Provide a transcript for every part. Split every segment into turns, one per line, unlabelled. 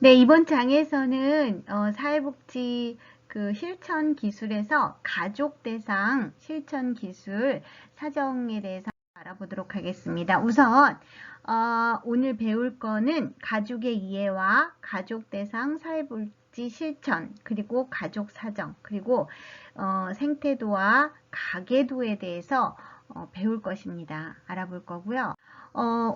네, 이번 장에서는 사회복지 그 실천 기술에서 가족 대상 실천 기술 사정에 대해서 알아보도록 하겠습니다. 우선 오늘 배울 거는 가족의 이해와 가족 대상 사회복지 실천, 그리고 가족 사정, 그리고 생태도와 가계도에 대해서 배울 것입니다. 알아볼 거고요.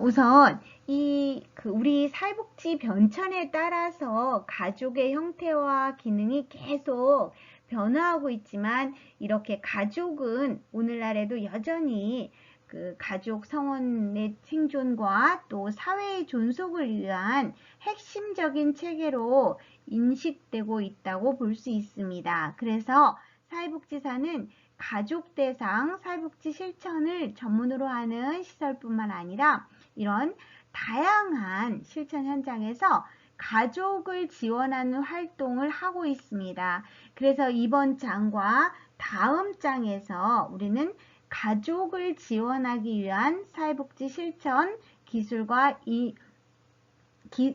우선 우리 사회복지 변천에 따라서 가족의 형태와 기능이 계속 변화하고 있지만, 이렇게 가족은 오늘날에도 여전히 그 가족 성원의 생존과 또 사회의 존속을 위한 핵심적인 체계로 인식되고 있다고 볼 수 있습니다. 그래서 사회복지사는 가족 대상 사회복지 실천을 전문으로 하는 시설뿐만 아니라 이런 다양한 실천 현장에서 가족을 지원하는 활동을 하고 있습니다. 그래서 이번 장과 다음 장에서 우리는 가족을 지원하기 위한 사회복지 실천 기술과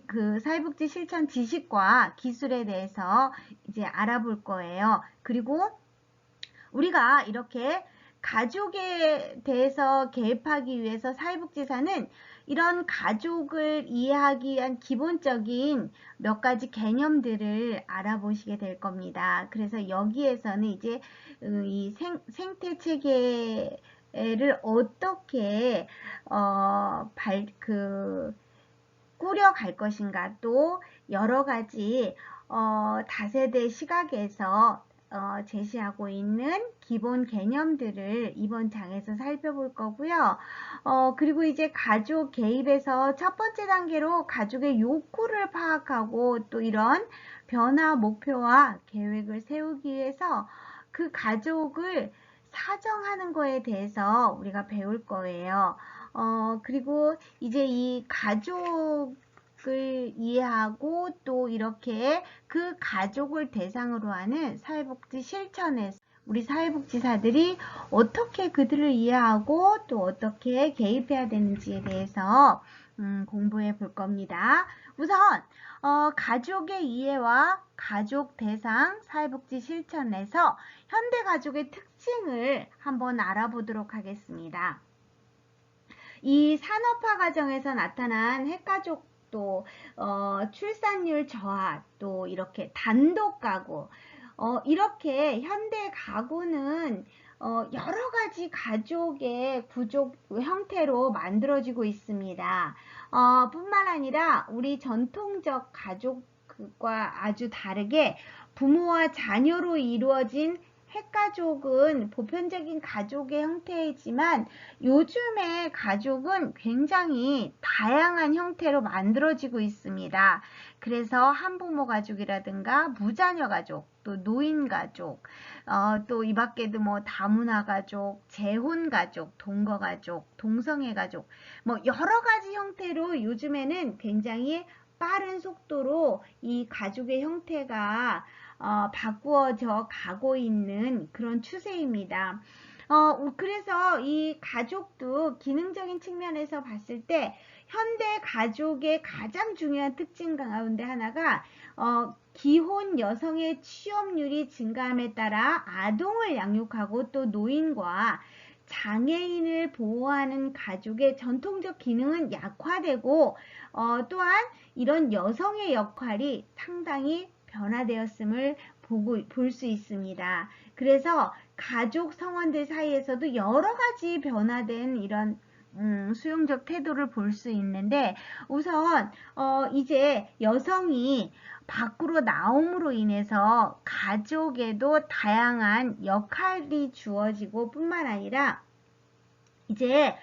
그 사회복지 실천 지식과 기술에 대해서 이제 알아볼 거예요. 그리고 우리가 이렇게 가족에 대해서 개입하기 위해서 사회복지사는 이런 가족을 이해하기 위한 기본적인 몇 가지 개념들을 알아보시게 될 겁니다. 그래서 여기에서는 이제 이 생태 체계를 어떻게 꾸려갈 것인가, 또 여러 가지 다세대 시각에서 제시하고 있는 기본 개념들을 이번 장에서 살펴볼 거고요. 그리고 이제 가족 개입에서 첫 번째 단계로 가족의 욕구를 파악하고 또 이런 변화 목표와 계획을 세우기 위해서 그 가족을 사정하는 거에 대해서 우리가 배울 거예요. 그리고 이제 이 가족을 이해하고 또 이렇게 그 가족을 대상으로 하는 사회복지 실천에서 우리 사회복지사들이 어떻게 그들을 이해하고 또 어떻게 개입해야 되는지에 대해서 공부해 볼 겁니다. 우선 가족의 이해와 가족 대상 사회복지 실천에서 현대 가족의 특징을 한번 알아보도록 하겠습니다. 이 산업화 과정에서 나타난 핵가족도 출산율 저하, 또 이렇게 단독 가구, 이렇게 현대 가구는 여러 가지 가족의 구조 형태로 만들어지고 있습니다. 뿐만 아니라 우리 전통적 가족과 아주 다르게 부모와 자녀로 이루어진 핵가족은 보편적인 가족의 형태이지만, 요즘의 가족은 굉장히 다양한 형태로 만들어지고 있습니다. 그래서 한부모 가족이라든가 무자녀 가족, 또 노인 가족, 또 이 밖에도 뭐 다문화 가족, 재혼 가족, 동거 가족, 동성애 가족, 뭐 여러 가지 형태로 요즘에는 굉장히 빠른 속도로 이 가족의 형태가 바꾸어져 가고 있는 그런 추세입니다. 그래서 이 가족도 기능적인 측면에서 봤을 때 현대 가족의 가장 중요한 특징 가운데 하나가 기혼 여성의 취업률이 증가함에 따라 아동을 양육하고 또 노인과 장애인을 보호하는 가족의 전통적 기능은 약화되고, 또한 이런 여성의 역할이 상당히 변화되었음을 볼 수 있습니다. 그래서 가족 성원들 사이에서도 여러 가지 변화된 이런 수용적 태도를 볼 수 있는데, 우선 이제 여성이 밖으로 나옴으로 인해서 가족에도 다양한 역할이 주어지고 뿐만 아니라 이제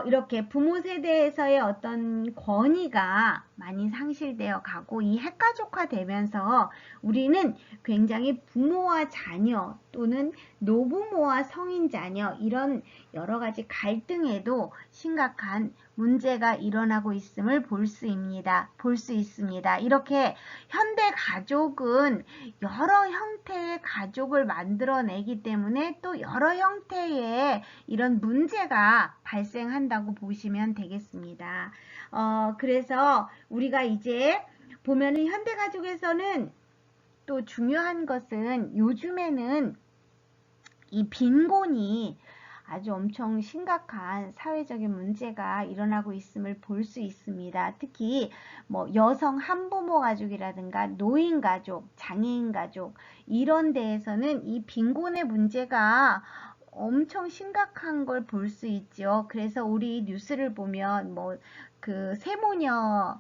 이렇게 부모 세대에서의 어떤 권위가 많이 상실되어 가고, 이 핵가족화 되면서 우리는 굉장히 부모와 자녀 또는 노부모와 성인 자녀, 이런 여러 가지 갈등에도 심각한 문제가 일어나고 있음을 볼 수 있습니다. 이렇게 현대 가족은 여러 형태의 가족을 만들어내기 때문에 또 여러 형태의 이런 문제가 발생한다고 보시면 되겠습니다. 그래서 우리가 이제 보면은 현대가족에서는 또 중요한 것은 요즘에는 이 빈곤이 아주 엄청 심각한 사회적인 문제가 일어나고 있음을 볼 수 있습니다. 특히 뭐 여성 한부모 가족이라든가 노인 가족, 장애인 가족 이런 데에서는 이 빈곤의 문제가 엄청 심각한 걸 볼 수 있죠. 그래서 우리 뉴스를 보면 뭐 그 세모녀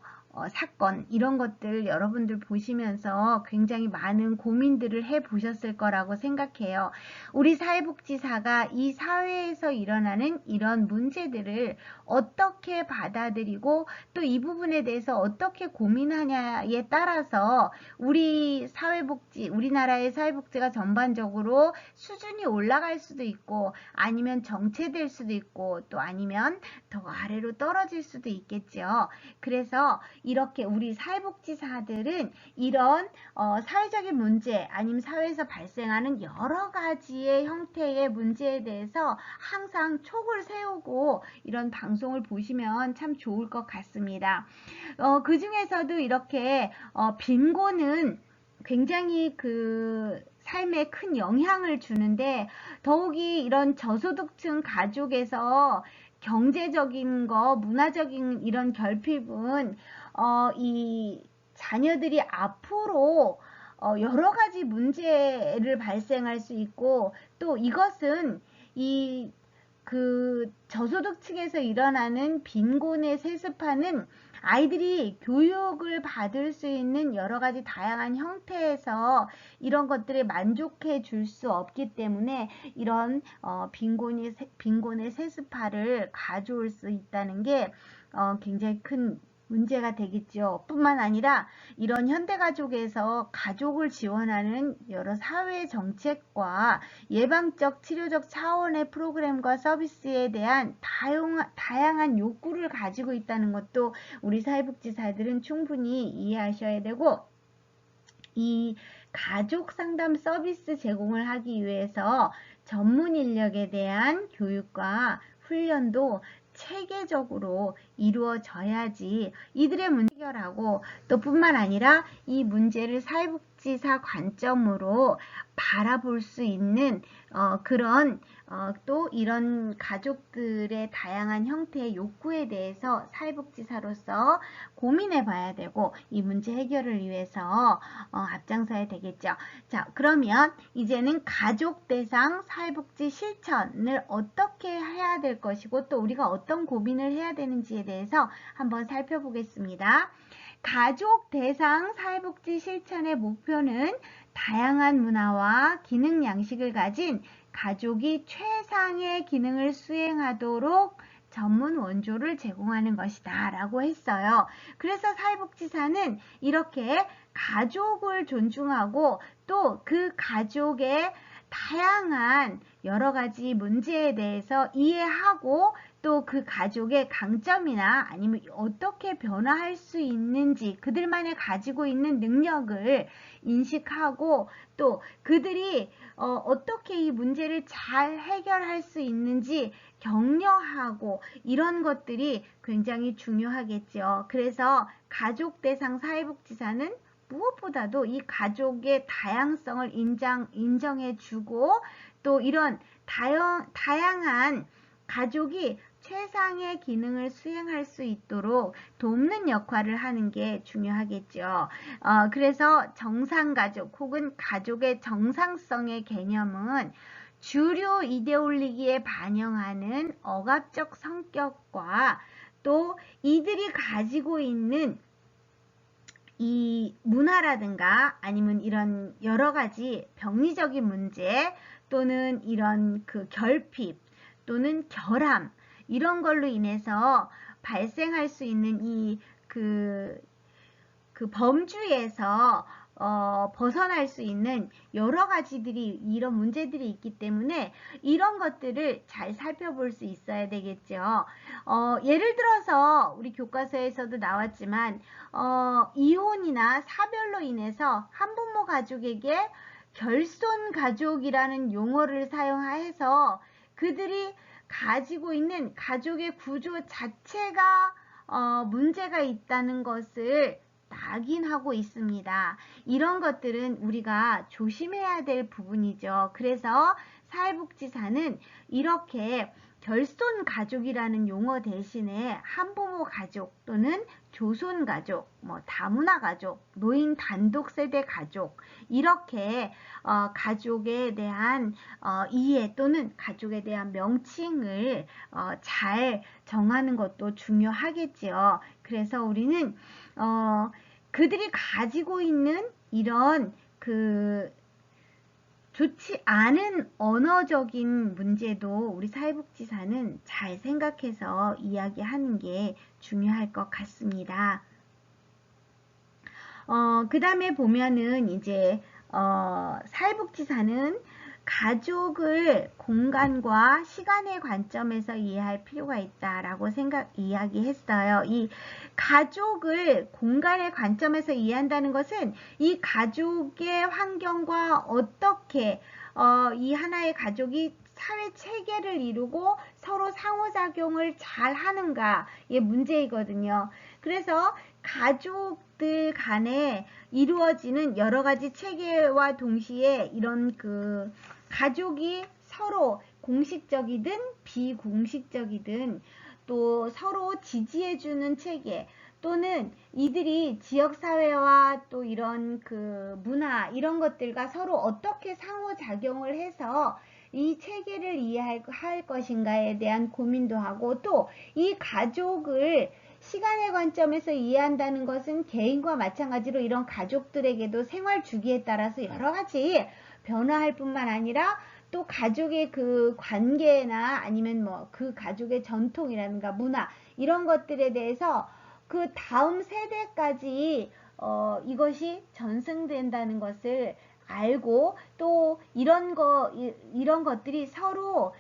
사건 이런 것들 여러분들 보시면서 굉장히 많은 고민들을 해 보셨을 거라고 생각해요. 우리 사회복지사가 이 사회에서 일어나는 이런 문제들을 어떻게 받아들이고 또 이 부분에 대해서 어떻게 고민하냐에 따라서 우리나라의 사회복지가 전반적으로 수준이 올라갈 수도 있고 아니면 정체될 수도 있고 또 아니면 더 아래로 떨어질 수도 있겠죠. 그래서 이렇게 우리 사회복지사들은 이런 사회적인 문제 아니면 사회에서 발생하는 여러 가지의 형태의 문제에 대해서 항상 촉을 세우고 이런 방송을 보시면 참 좋을 것 같습니다. 그 중에서도 이렇게 빈곤은 굉장히 그 삶에 큰 영향을 주는데 더욱이 이런 저소득층 가족에서 경제적인 거, 문화적인 이런 결핍은 이 자녀들이 앞으로 여러 가지 문제를 발생할 수 있고 또 이것은 이 그 저소득층에서 일어나는 빈곤의 세습화는 아이들이 교육을 받을 수 있는 여러 가지 다양한 형태에서 이런 것들에 만족해 줄 수 없기 때문에 이런 빈곤의 세습화를 가져올 수 있다는 게 굉장히 큰 문제가 되겠죠. 뿐만 아니라 이런 현대가족에서 가족을 지원하는 여러 사회 정책과 예방적 치료적 차원의 프로그램과 서비스에 대한 다양한 욕구를 가지고 있다는 것도 우리 사회복지사들은 충분히 이해하셔야 되고 이 가족 상담 서비스 제공을 하기 위해서 전문 인력에 대한 교육과 훈련도 체계적으로 이루어져야지 이들의 문제 해결하고 또 뿐만 아니라 이 문제를 사회복지사 관점으로 바라볼 수 있는 그런 또 이런 가족들의 다양한 형태의 욕구에 대해서 사회복지사로서 고민해 봐야 되고 이 문제 해결을 위해서 앞장서야 되겠죠. 자, 그러면 이제는 가족 대상 사회복지 실천을 어떻게 해야 될 것이고 또 우리가 어떤 고민을 해야 되는지에 대해서 한번 살펴보겠습니다. 가족 대상 사회복지 실천의 목표는 다양한 문화와 기능 양식을 가진 가족이 최상의 기능을 수행하도록 전문 원조를 제공하는 것이다 라고 했어요. 그래서 사회복지사는 이렇게 가족을 존중하고 또 그 가족의 다양한 여러 가지 문제에 대해서 이해하고 또 그 가족의 강점이나 아니면 어떻게 변화할 수 있는지 그들만의 가지고 있는 능력을 인식하고 또 그들이 어떻게 이 문제를 잘 해결할 수 있는지 격려하고 이런 것들이 굉장히 중요하겠죠. 그래서 가족 대상 사회복지사는 무엇보다도 이 가족의 다양성을 인정해주고 또 이런 다양한 가족이 최상의 기능을 수행할 수 있도록 돕는 역할을 하는 게 중요하겠죠. 그래서 정상가족 혹은 가족의 정상성의 개념은 주류 이데올로기에 반영하는 억압적 성격과 또 이들이 가지고 있는 이 문화라든가 아니면 이런 여러 가지 병리적인 문제 또는 이런 그 결핍 또는 결함 이런 걸로 인해서 발생할 수 있는 이 그 범주에서 벗어날 수 있는 여러 가지들이 이런 문제들이 있기 때문에 이런 것들을 잘 살펴볼 수 있어야 되겠죠. 예를 들어서 우리 교과서에서도 나왔지만 이혼이나 사별로 인해서 한부모 가족에게 결손 가족이라는 용어를 사용해서 그들이 가지고 있는 가족의 구조 자체가 문제가 있다는 것을 낙인하고 있습니다. 이런 것들은 우리가 조심해야 될 부분이죠. 그래서 사회복지사는 이렇게 결손 가족이라는 용어 대신에 한부모 가족 또는 조손 가족, 다문화 가족, 노인 단독 세대 가족, 이렇게 가족에 대한 이해 또는 가족에 대한 명칭을 잘 정하는 것도 중요하겠지요. 그래서 우리는 그들이 가지고 있는 이런 좋지 않은 언어적인 문제도 우리 사회복지사는 잘 생각해서 이야기하는 게 중요할 것 같습니다. 그 다음에 보면은 이제 사회복지사는 가족을 공간과 시간의 관점에서 이해할 필요가 있다라고 이야기했어요. 이 가족을 공간의 관점에서 이해한다는 것은 이 가족의 환경과 어떻게 이 하나의 가족이 사회 체계를 이루고 서로 상호작용을 잘 하는가의 문제이거든요. 그래서 가족들 간에 이루어지는 여러 가지 체계와 동시에 이런 가족이 서로 공식적이든 비공식적이든 또 서로 지지해주는 체계 또는 이들이 지역사회와 또 이런 문화 이런 것들과 서로 어떻게 상호작용을 해서 이 체계를 이해할 것인가에 대한 고민도 하고 또 이 가족을 시간의 관점에서 이해한다는 것은 개인과 마찬가지로 이런 가족들에게도 생활 주기에 따라서 여러 가지 변화할 뿐만 아니라 또 가족의 관계나 아니면 그 가족의 전통이라든가 문화 이런 것들에 대해서 그 다음 세대까지 이것이 전승된다는 것을 알고 또 이런 것들이 서로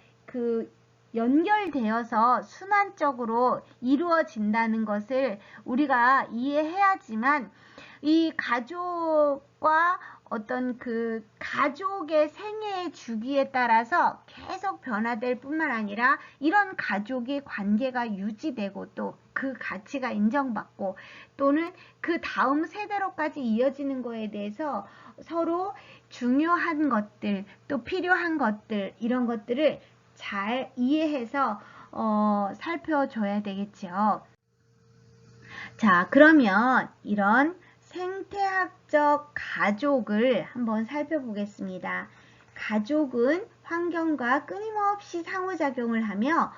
연결되어서 순환적으로 이루어진다는 것을 우리가 이해해야지만 이 가족과 어떤 가족의 생애의 주기에 따라서 계속 변화될 뿐만 아니라 이런 가족의 관계가 유지되고 또 그 가치가 인정받고 또는 그 다음 세대로까지 이어지는 거에 대해서 서로 중요한 것들 또 필요한 것들 이런 것들을 잘 이해해서 살펴줘야 되겠죠. 자, 그러면 이런 생태학적 가족을 한번 살펴보겠습니다. 가족은 환경과 끊임없이 상호작용을 하며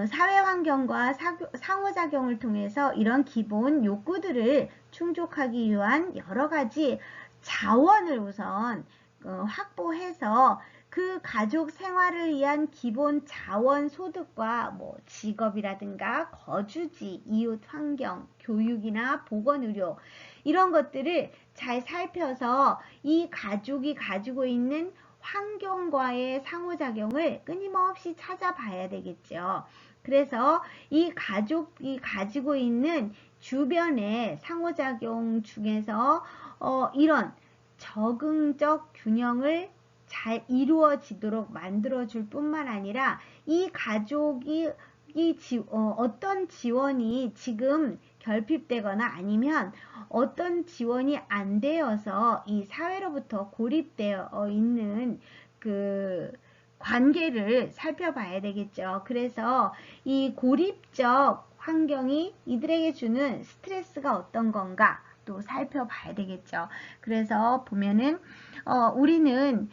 사회 환경과 상호작용을 통해서 이런 기본 욕구들을 충족하기 위한 여러 가지 자원을 우선 확보해서 그 가족 생활을 위한 기본 자원 소득과 직업이라든가 거주지, 이웃 환경, 교육이나 보건의료 이런 것들을 잘 살펴서 이 가족이 가지고 있는 환경과의 상호작용을 끊임없이 찾아봐야 되겠죠. 그래서 이 가족이 가지고 있는 주변의 상호작용 중에서 이런 적응적 균형을 잘 이루어지도록 만들어줄 뿐만 아니라 이 가족이 어떤 지원이 지금 결핍되거나 아니면 어떤 지원이 안 되어서 이 사회로부터 고립되어 있는 관계를 살펴봐야 되겠죠. 그래서 이 고립적 환경이 이들에게 주는 스트레스가 어떤 건가 또 살펴봐야 되겠죠. 그래서 보면은 우리는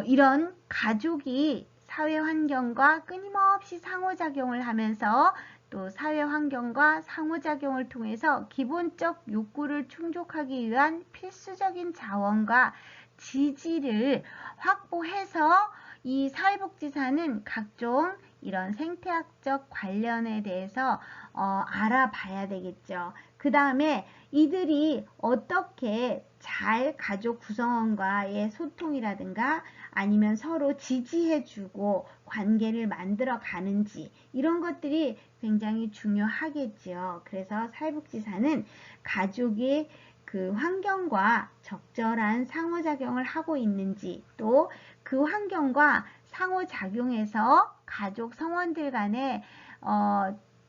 이런 가족이 사회 환경과 끊임없이 상호작용을 하면서 또 사회 환경과 상호작용을 통해서 기본적 욕구를 충족하기 위한 필수적인 자원과 지지를 확보해서 이 사회복지사는 각종 이런 생태학적 관련에 대해서 알아봐야 되겠죠. 그 다음에 이들이 어떻게 잘 가족 구성원과의 소통이라든가 아니면 서로 지지해주고 관계를 만들어 가는지 이런 것들이 굉장히 중요하겠죠. 그래서 사회복지사는 가족의 환경과 적절한 상호작용을 하고 있는지 또 그 환경과 상호작용에서 가족 성원들 간에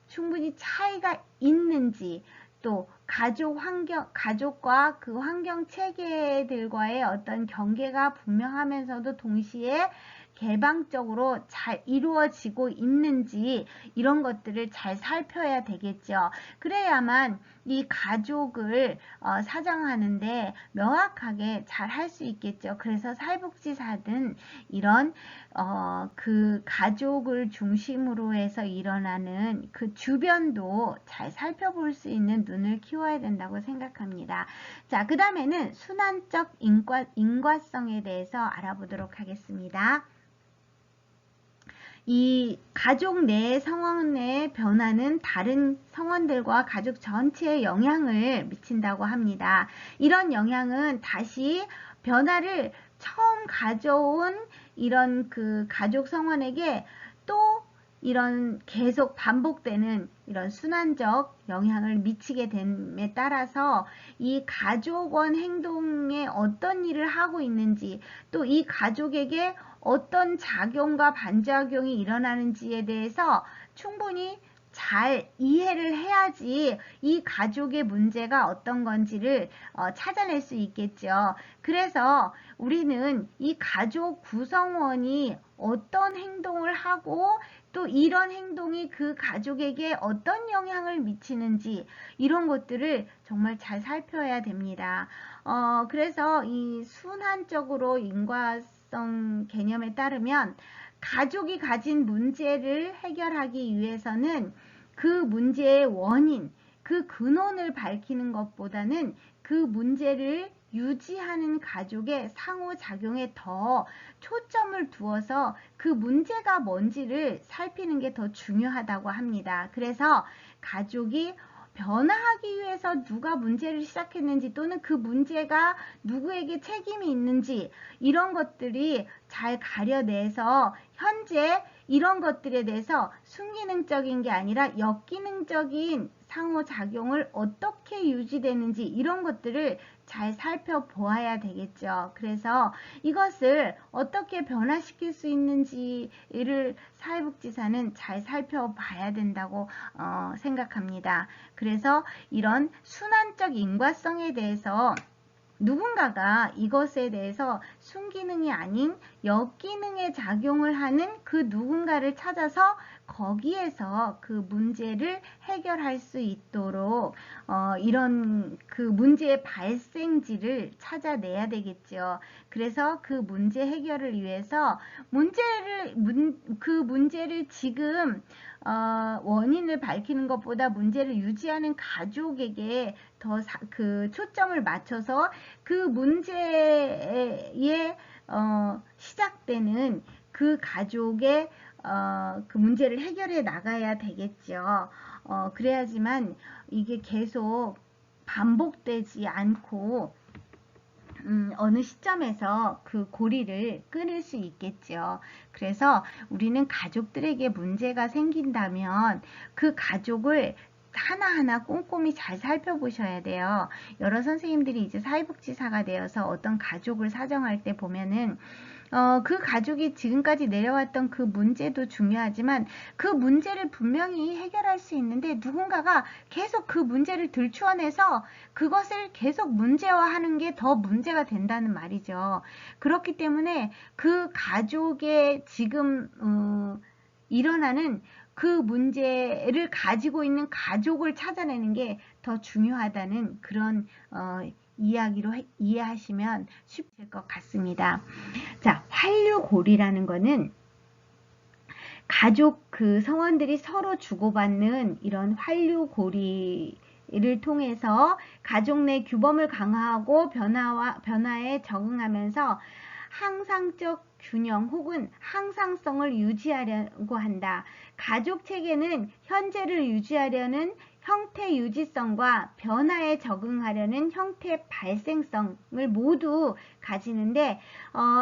충분히 차이가 있는지 또 가족과 그 환경 체계들과의 어떤 경계가 분명하면서도 동시에 개방적으로 잘 이루어지고 있는지 이런 것들을 잘 살펴야 되겠죠. 그래야만 이 가족을 사장하는데 명확하게 잘 할 수 있겠죠. 그래서 사회복지사든 이런 그 가족을 중심으로 해서 일어나는 그 주변도 잘 살펴볼 수 있는 눈을 키워야 된다고 생각합니다. 자, 그 다음에는 순환적 인과성에 대해서 알아보도록 하겠습니다. 이 가족 내 성원의 변화는 다른 성원들과 가족 전체에 영향을 미친다고 합니다. 이런 영향은 다시 변화를 처음 가져온 이런 그 가족 성원에게 또 이런 계속 반복되는 이런 순환적 영향을 미치게 됨에 따라서 이 가족원 행동에 어떤 일을 하고 있는지 또 이 가족에게 어떤 작용과 반작용이 일어나는지에 대해서 충분히 잘 이해를 해야지 이 가족의 문제가 어떤 건지를 찾아낼 수 있겠죠. 그래서 우리는 이 가족 구성원이 어떤 행동을 하고 또 이런 행동이 그 가족에게 어떤 영향을 미치는지 이런 것들을 정말 잘 살펴야 됩니다. 그래서 이 순환적으로 인과성 개념에 따르면 가족이 가진 문제를 해결하기 위해서는 그 문제의 원인, 그 근원을 밝히는 것보다는 그 문제를 유지하는 가족의 상호작용에 더 초점을 두어서 그 문제가 뭔지를 살피는 게 더 중요하다고 합니다. 그래서 가족이 변화하기 위해서 누가 문제를 시작했는지 또는 그 문제가 누구에게 책임이 있는지 이런 것들이 잘 가려내서 현재 이런 것들에 대해서 순기능적인 게 아니라 역기능적인 상호작용을 어떻게 유지되는지 이런 것들을 잘 살펴보아야 되겠죠. 그래서 이것을 어떻게 변화시킬 수 있는지를 사회복지사는 잘 살펴봐야 된다고 생각합니다. 그래서 이런 순환적 인과성에 대해서 누군가가 이것에 대해서 순기능이 아닌 역기능의 작용을 하는 그 누군가를 찾아서 거기에서 그 문제를 해결할 수 있도록 이런 그 문제의 발생지를 찾아내야 되겠죠. 그래서 그 문제 해결을 위해서 그 문제를 지금 원인을 밝히는 것보다 문제를 유지하는 가족에게 더 그 초점을 맞춰서 그 문제에 시작되는 그 가족의 그 문제를 해결해 나가야 되겠죠. 그래야지만 이게 계속 반복되지 않고 어느 시점에서 그 고리를 끊을 수 있겠죠. 그래서 우리는 가족들에게 문제가 생긴다면 그 가족을 하나하나 꼼꼼히 잘 살펴보셔야 돼요. 여러 선생님들이 이제 사회복지사가 되어서 어떤 가족을 사정할 때 보면은 그 가족이 지금까지 내려왔던 그 문제도 중요하지만 그 문제를 분명히 해결할 수 있는데 누군가가 계속 그 문제를 들추어내서 그것을 계속 문제화하는 게 더 문제가 된다는 말이죠. 그렇기 때문에 그 가족의 지금 일어나는 그 문제를 가지고 있는 가족을 찾아내는 게 더 중요하다는 그런 이야기로 이해하시면 쉽을 것 같습니다. 자, 환류고리라는 거는 가족 그 성원들이 서로 주고받는 이런 환류고리를 통해서 가족 내 규범을 강화하고 변화에 적응하면서 항상적 균형 혹은 항상성을 유지하려고 한다. 가족 체계는 현재를 유지하려는 형태 유지성과 변화에 적응하려는 형태 발생성을 모두 가지는데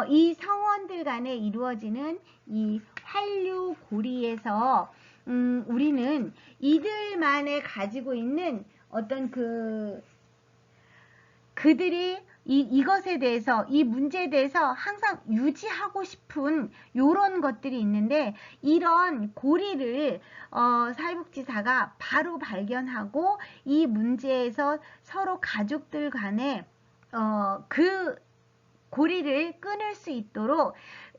이 성원들 간에 이루어지는 이 환류고리에서 우리는 이들만에 가지고 있는 어떤 그들이 이것에 대해서, 이 문제에 대해서 항상 유지하고 싶은 요런 것들이 있는데, 이런 고리를 사회복지사가 바로 발견하고 이 문제에서 서로 가족들 간에 그 고리를 끊을 수 있도록,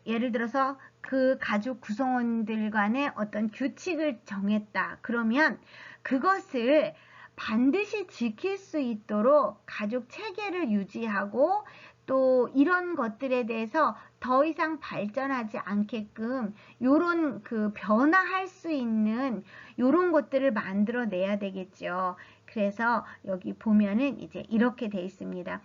예를 들어서 그 가족 구성원들 간에 어떤 규칙을 정했다. 그러면 그것을 반드시 지킬 수 있도록 가족 체계를 유지하고, 또 이런 것들에 대해서 더 이상 발전하지 않게끔 요런 그 변화할 수 있는 요런 것들을 만들어내야 되겠죠. 그래서 여기 보면은 이제 이렇게 돼 있습니다.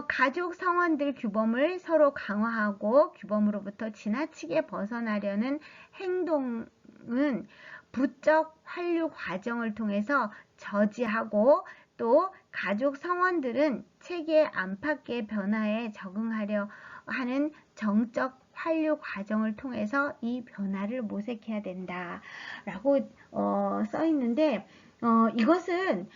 가족 성원들 규범을 서로 강화하고 규범으로부터 지나치게 벗어나려는 행동은 부적 환류 과정을 통해서 저지하고, 또 가족 성원들은 체계 안팎의 변화에 적응하려 하는 정적 환류 과정을 통해서 이 변화를 모색해야 된다 라고 써 있는데, 이것은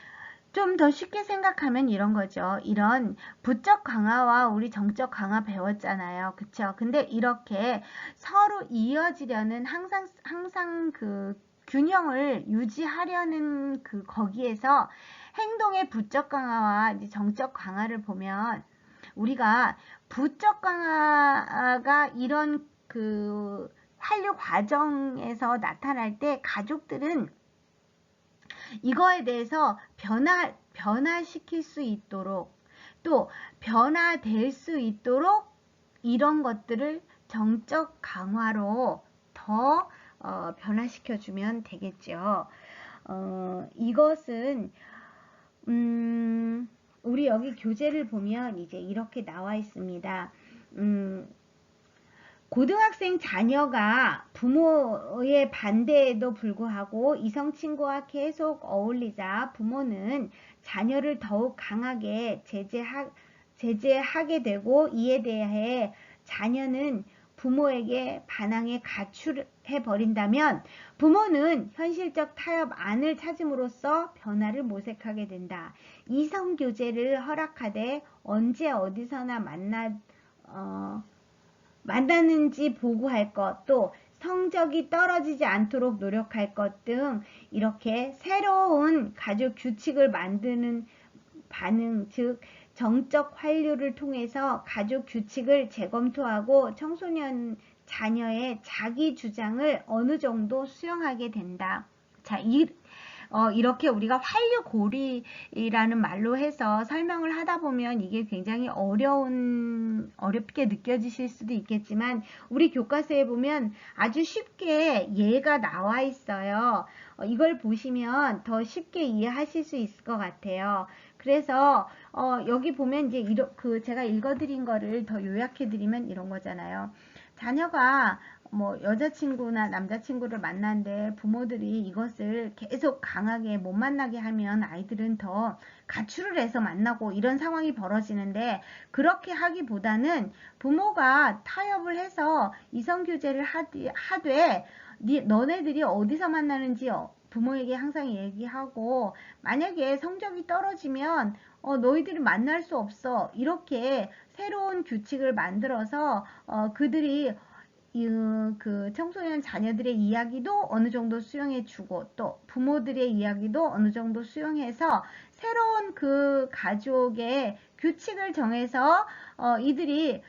좀 더 쉽게 생각하면 이런 거죠. 이런 부적 강화와 우리 정적 강화 배웠잖아요. 그쵸? 근데 이렇게 서로 이어지려는 항상 그 균형을 유지하려는 그 거기에서 행동의 부적 강화와 이제 정적 강화를 보면, 우리가 부적 강화가 이런 그 환류 과정에서 나타날 때 가족들은 이거에 대해서 변화시킬 수 있도록, 또 변화될 수 있도록 이런 것들을 정적 강화로 더 변화시켜주면 되겠죠. 이것은 우리 여기 교재를 보면 이제 이렇게 나와 있습니다. 고등학생 자녀가 부모의 반대에도 불구하고 이성 친구와 계속 어울리자 부모는 자녀를 더욱 강하게 제재하게 되고, 이에 대해 자녀는 부모에게 반항에 가출해 버린다면 부모는 현실적 타협안을 찾음으로써 변화를 모색하게 된다. 이성 교제를 허락하되 언제 어디서나 만나는지 보고할 것, 또 성적이 떨어지지 않도록 노력할 것 등 이렇게 새로운 가족 규칙을 만드는 반응, 즉 정적 환류를 통해서 가족 규칙을 재검토하고 청소년 자녀의 자기 주장을 어느 정도 수용하게 된다. 자, 이렇게 우리가 환류고리라는 말로 해서 설명을 하다 보면 이게 굉장히 어렵게 느껴지실 수도 있겠지만, 우리 교과서에 보면 아주 쉽게 예가 나와 있어요. 이걸 보시면 더 쉽게 이해하실 수 있을 것 같아요. 그래서 여기 보면 이제 제가 읽어드린 거를 더 요약해드리면 이런 거잖아요. 자녀가 뭐 여자친구나 남자친구를 만났는데 부모들이 이것을 계속 강하게 못 만나게 하면 아이들은 더 가출을 해서 만나고 이런 상황이 벌어지는데, 그렇게 하기보다는 부모가 타협을 해서 이성교제를 하되 너네들이 어디서 만나는지 부모에게 항상 얘기하고, 만약에 성적이 떨어지면 너희들이 만날 수 없어, 이렇게 새로운 규칙을 만들어서 그들이 그 청소년 자녀들의 이야기도 어느 정도 수용해주고, 또 부모들의 이야기도 어느 정도 수용해서 새로운 그 가족의 규칙을 정해서 이들이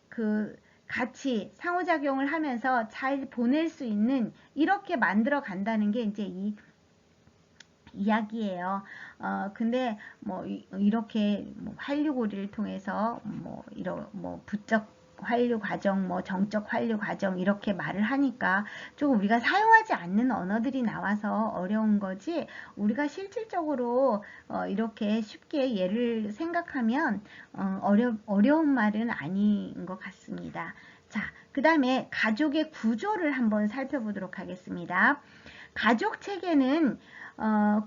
그 같이 상호작용을 하면서 잘 보낼 수 있는, 이렇게 만들어 간다는 게 이제 이 이야기예요. 근데 뭐 이렇게 뭐 환류고리를 통해서 부적 환류 과정, 뭐 정적 환류 과정 이렇게 말을 하니까 조금 우리가 사용하지 않는 언어들이 나와서 어려운 거지, 우리가 실질적으로 이렇게 쉽게 예를 생각하면 어려운 말은 아닌 것 같습니다. 자, 그 다음에 가족의 구조를 한번 살펴보도록 하겠습니다. 가족 체계는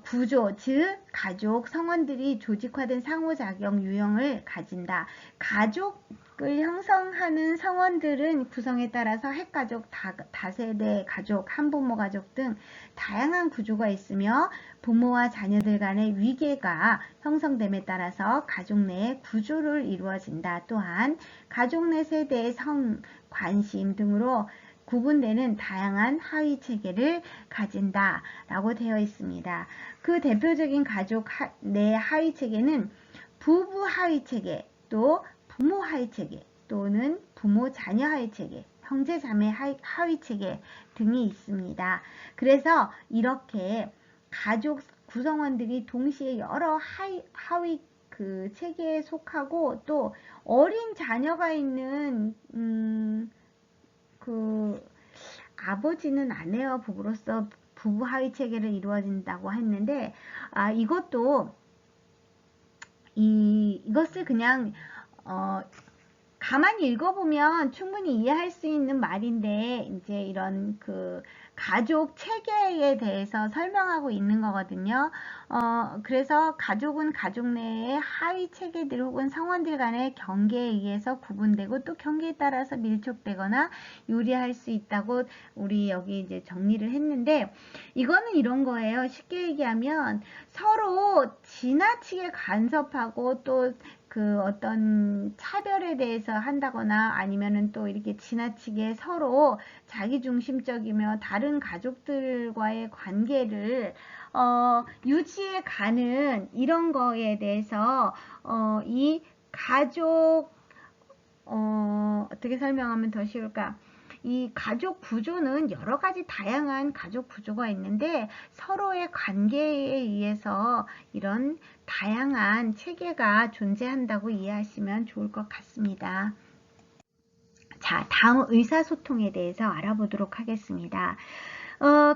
구조, 즉 가족 성원들이 조직화된 상호작용 유형을 가진다. 가족을 형성하는 성원들은 구성에 따라서 핵가족, 다세대 가족, 한부모 가족 등 다양한 구조가 있으며 부모와 자녀들 간의 위계가 형성됨에 따라서 가족 내의 구조를 이루어진다. 또한 가족 내 세대의 성, 관심 등으로 구분되는 다양한 하위 체계를 가진다 라고 되어 있습니다. 그 대표적인 가족 내 하위 체계는 부부 하위 체계, 또 부모 하위 체계, 또는 부모 자녀 하위 체계, 형제 자매 하위 체계 등이 있습니다. 그래서 이렇게 가족 구성원들이 동시에 여러 하위 그 체계에 속하고 또 어린 자녀가 있는 그 아버지는 아내와 부부로서 부부 하위 체계를 이루어진다고 했는데 이것도 이것을 그냥 가만히 읽어보면 충분히 이해할 수 있는 말인데 이제 이런 그 가족 체계에 대해서 설명하고 있는 거거든요. 그래서 가족은 가족 내의 하위 체계들 혹은 성원들 간의 경계에 의해서 구분되고 또 경계에 따라서 밀접되거나 유리할 수 있다고 우리 여기 이제 정리를 했는데 이거는 이런 거예요. 쉽게 얘기하면 서로 지나치게 간섭하고 또 그 어떤 차별에 대해서 한다거나 아니면은 또 이렇게 지나치게 서로 자기중심적이며 다른 가족들과의 관계를 유지해 가는 이런 거에 대해서 이 가족 어떻게 설명하면 더 쉬울까? 이 가족 구조는 여러 가지 다양한 가족 구조가 있는데 서로의 관계에 의해서 이런 다양한 체계가 존재한다고 이해하시면 좋을 것 같습니다. 자, 다음 의사소통에 대해서 알아보도록 하겠습니다.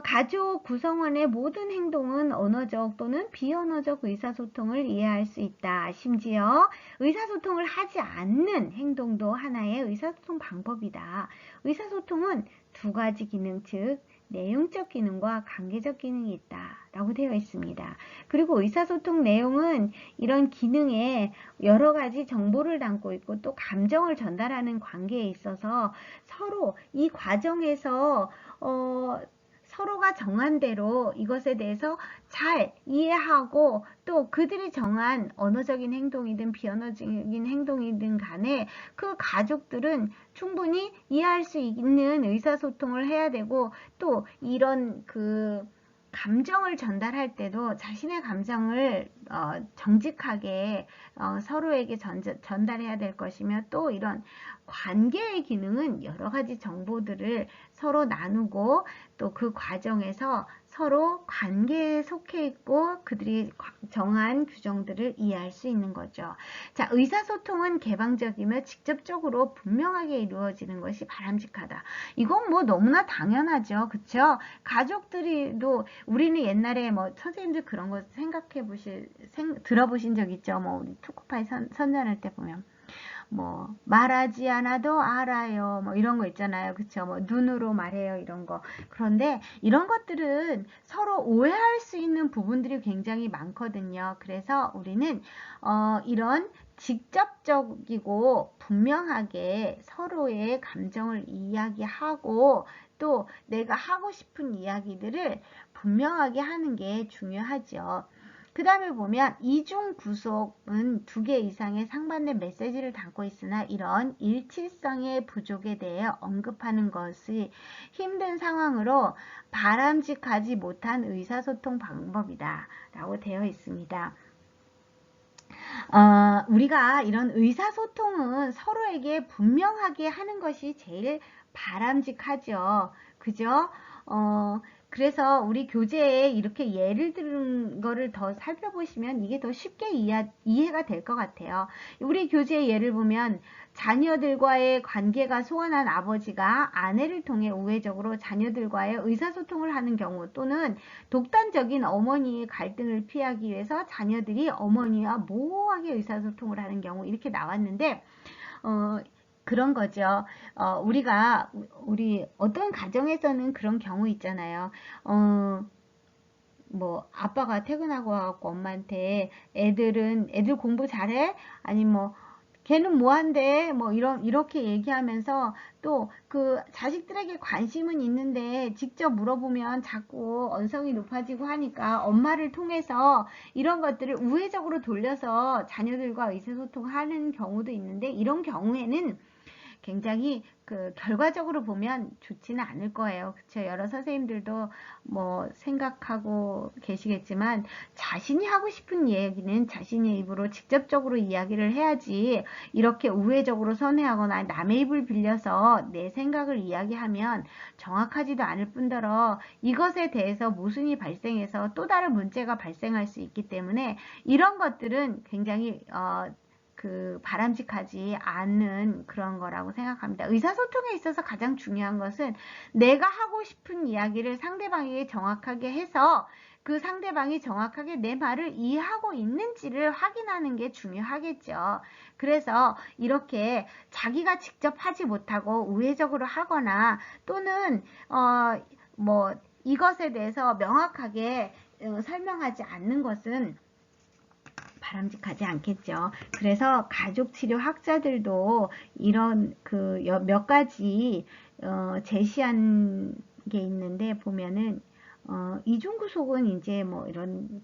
가족 구성원의 모든 행동은 언어적 또는 비언어적 의사소통을 이해할 수 있다. 심지어 의사소통을 하지 않는 행동도 하나의 의사소통 방법이다. 의사소통은 두 가지 기능, 즉 내용적 기능과 관계적 기능이 있다 라고 되어 있습니다. 그리고 의사소통 내용은 이런 기능에 여러 가지 정보를 담고 있고 또 감정을 전달하는 관계에 있어서 서로 이 과정에서 서로가 정한 대로 이것에 대해서 잘 이해하고 또 그들이 정한 언어적인 행동이든 비언어적인 행동이든 간에 그 가족들은 충분히 이해할 수 있는 의사소통을 해야 되고 또 이런 그 감정을 전달할 때도 자신의 감정을 정직하게 서로에게 전달해야 될 것이며 또 이런 관계의 기능은 여러 가지 정보들을 서로 나누고 또 그 과정에서 서로 관계에 속해 있고 그들이 정한 규정들을 이해할 수 있는 거죠. 자, 의사소통은 개방적이며 직접적으로 분명하게 이루어지는 것이 바람직하다. 이건 뭐 너무나 당연하죠. 그쵸? 가족들이도 우리는 옛날에 뭐 선생님들 그런 거 들어보신 적 있죠? 뭐 우리 투쿠파이 선전할 때 보면. 뭐 말하지 않아도 알아요 뭐 이런 거 있잖아요. 그쵸? 뭐 눈으로 말해요 이런 거. 그런데 이런 것들은 서로 오해할 수 있는 부분들이 굉장히 많거든요. 그래서 우리는 이런 직접적이고 분명하게 서로의 감정을 이야기하고 또 내가 하고 싶은 이야기들을 분명하게 하는 게 중요하죠. 그 다음에 보면 이중 구속은 2개 이상의 상반된 메시지를 담고 있으나 이런 일치성의 부족에 대해 언급하는 것이 힘든 상황으로 바람직하지 못한 의사소통 방법이다 라고 되어 있습니다. 우리가 이런 의사소통은 서로에게 분명하게 하는 것이 제일 바람직하죠. 그죠? 그래서 우리 교재에 이렇게 예를 들은 거를 더 살펴보시면 이게 더 쉽게 이해가 될 것 같아요. 우리 교재의 예를 보면 자녀들과의 관계가 소원한 아버지가 아내를 통해 우회적으로 자녀들과의 의사소통을 하는 경우 또는 독단적인 어머니의 갈등을 피하기 위해서 자녀들이 어머니와 모호하게 의사소통을 하는 경우 이렇게 나왔는데 그런 거죠. 우리 어떤 가정에서는 그런 경우 있잖아요. 뭐 아빠가 퇴근하고 와갖고 엄마한테 애들 공부 잘해? 아니 뭐 걔는 뭐 한대? 뭐 이렇게 얘기하면서 또 그 자식들에게 관심은 있는데 직접 물어보면 자꾸 언성이 높아지고 하니까 엄마를 통해서 이런 것들을 우회적으로 돌려서 자녀들과 의사소통하는 경우도 있는데, 이런 경우에는 굉장히 그 결과적으로 보면 좋지는 않을 거예요. 그쵸? 여러 선생님들도 뭐 생각하고 계시겠지만, 자신이 하고 싶은 얘기는 자신의 입으로 직접적으로 이야기를 해야지, 이렇게 우회적으로 선회하거나 남의 입을 빌려서 내 생각을 이야기하면 정확하지도 않을 뿐더러 이것에 대해서 모순이 발생해서 또 다른 문제가 발생할 수 있기 때문에, 이런 것들은 굉장히 바람직하지 않은 그런 거라고 생각합니다. 의사소통에 있어서 가장 중요한 것은 내가 하고 싶은 이야기를 상대방에게 정확하게 해서 그 상대방이 정확하게 내 말을 이해하고 있는지를 확인하는 게 중요하겠죠. 그래서 이렇게 자기가 직접 하지 못하고 우회적으로 하거나 또는 뭐 이것에 대해서 명확하게 설명하지 않는 것은 바람직하지 않겠죠. 그래서 가족치료 학자들도 이런 몇 가지 제시한 게 있는데, 보면은 이중구속은 이제 뭐 이런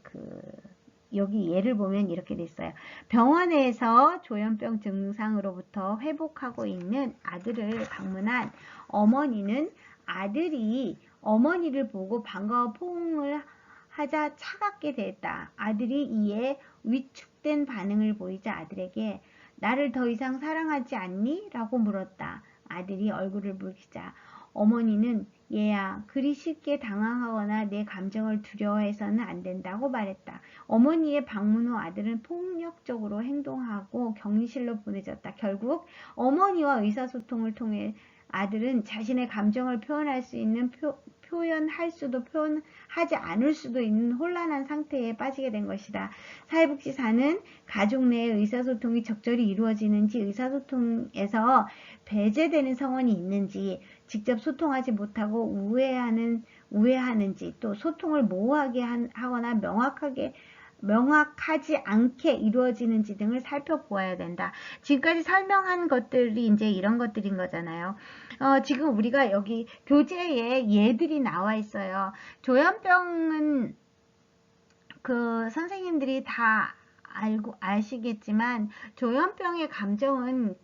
여기 예를 보면 이렇게 돼 있어요. 병원에서 조현병 증상으로부터 회복하고 있는 아들을 방문한 어머니는 아들이 어머니를 보고 반가워 포옹을 하자 차갑게 됐다. 아들이 이에 위축된 반응을 보이자 아들에게 나를 더 이상 사랑하지 않니? 라고 물었다. 아들이 얼굴을 붉히자 어머니는 얘야, 그리 쉽게 당황하거나 내 감정을 두려워해서는 안 된다고 말했다. 어머니의 방문 후 아들은 폭력적으로 행동하고 격리실로 보내졌다. 결국 어머니와 의사소통을 통해 아들은 자신의 감정을 표현할 수 있는 표현할 수도 표현하지 않을 수도 있는 혼란한 상태에 빠지게 된 것이다. 사회복지사는 가족 내의 의사소통이 적절히 이루어지는지, 의사소통에서 배제되는 성원이 있는지, 직접 소통하지 못하고 우회하는지, 또 소통을 모호하게 하거나 명확하지 않게 이루어지는지 등을 살펴보아야 된다. 지금까지 설명한 것들이 이제 이런 것들인 거잖아요. 지금 우리가 여기 교재에 예들이 나와 있어요. 조현병은 선생님들이 다 아시겠지만 조현병의 감정은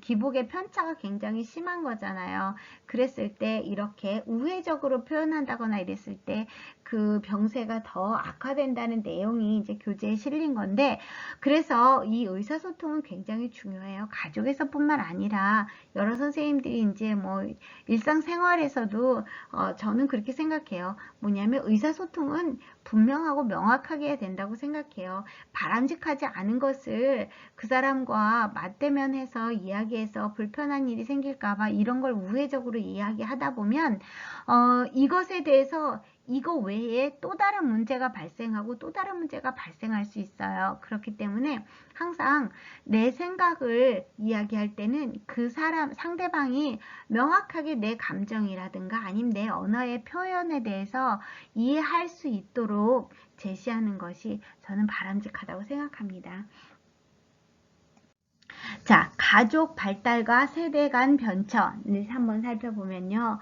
기복의 편차가 굉장히 심한 거잖아요. 그랬을 때 이렇게 우회적으로 표현한다거나 이랬을 때 그 병세가 더 악화된다는 내용이 이제 교재에 실린 건데, 그래서 이 의사소통은 굉장히 중요해요. 가족에서뿐만 아니라 여러 선생님들이 이제 뭐 일상생활에서도 저는 그렇게 생각해요. 뭐냐면 의사소통은 분명하고 명확하게 해야 된다고 생각해요. 바람직하지 않은 것을 그 사람과 맞대면해서 이야기해서 불편한 일이 생길까봐 이런 걸 우회적으로 이야기하다 보면 이것에 대해서 이거 외에 또 다른 문제가 발생하고 또 다른 문제가 발생할 수 있어요. 그렇기 때문에 항상 내 생각을 이야기할 때는 그 상대방이 명확하게 내 감정이라든가 아니면 내 언어의 표현에 대해서 이해할 수 있도록 제시하는 것이 저는 바람직하다고 생각합니다. 자, 가족 발달과 세대 간 변천을 한번 살펴보면요.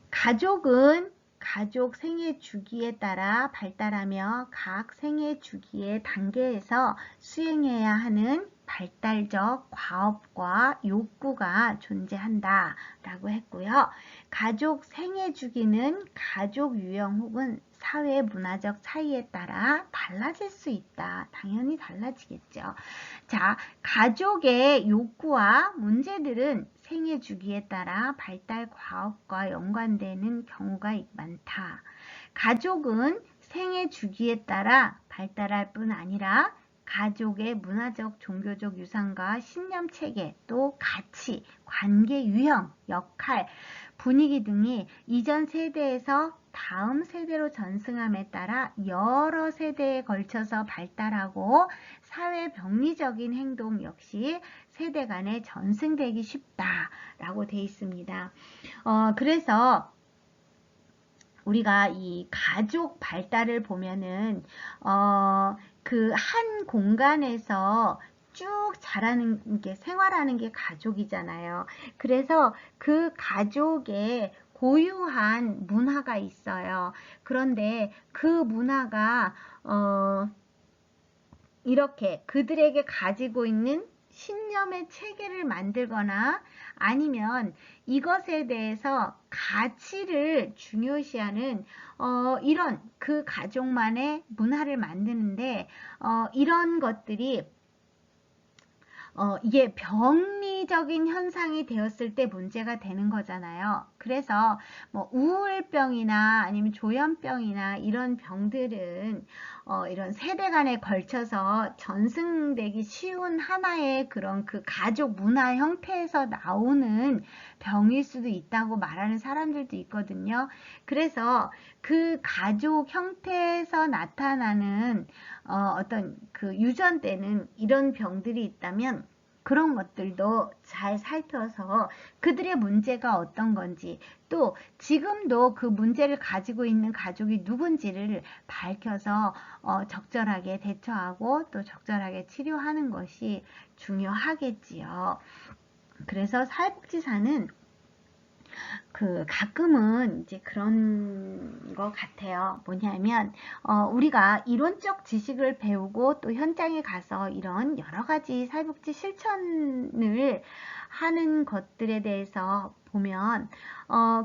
가족은 가족 생애 주기에 따라 발달하며 각 생애 주기의 단계에서 수행해야 하는 발달적 과업과 욕구가 존재한다 라고 했고요. 가족 생애 주기는 가족 유형 혹은 사회 문화적 차이에 따라 달라질 수 있다. 당연히 달라지겠죠. 자, 가족의 욕구와 문제들은 생애 주기에 따라 발달 과업과 연관되는 경우가 많다. 가족은 생애 주기에 따라 발달할 뿐 아니라 가족의 문화적, 종교적 유산과 신념 체계, 또 가치, 관계 유형, 역할, 분위기 등이 이전 세대에서 다음 세대로 전승함에 따라 여러 세대에 걸쳐서 발달하고 사회 병리적인 행동 역시 세대 간에 전승되기 쉽다라고 되어 있습니다. 그래서 우리가 이 가족 발달을 보면은 그 한 공간에서 쭉 자라는 게 생활하는 게 가족이잖아요. 그래서 그 가족의 고유한 문화가 있어요. 그런데 그 문화가 이렇게 그들에게 가지고 있는 신념의 체계를 만들거나 아니면 이것에 대해서 가치를 중요시하는 이런 그 가족만의 문화를 만드는데 이런 것들이 이게 병리적인 현상이 되었을 때 문제가 되는 거잖아요. 그래서 뭐 우울병이나 아니면 조현병이나 이런 병들은 이런 세대 간에 걸쳐서 전승되기 쉬운 하나의 그런 그 가족 문화 형태에서 나오는 병일 수도 있다고 말하는 사람들도 있거든요. 그래서 그 가족 형태에서 나타나는 어떤 그 유전되는 이런 병들이 있다면 그런 것들도 잘 살펴서 그들의 문제가 어떤 건지 또 지금도 그 문제를 가지고 있는 가족이 누군지를 밝혀서 적절하게 대처하고 또 적절하게 치료하는 것이 중요하겠지요. 그래서 사회복지사는 가끔은 이제 그런 것 같아요. 뭐냐면, 우리가 이론적 지식을 배우고 또 현장에 가서 이런 여러 가지 사회복지 실천을 하는 것들에 대해서 보면,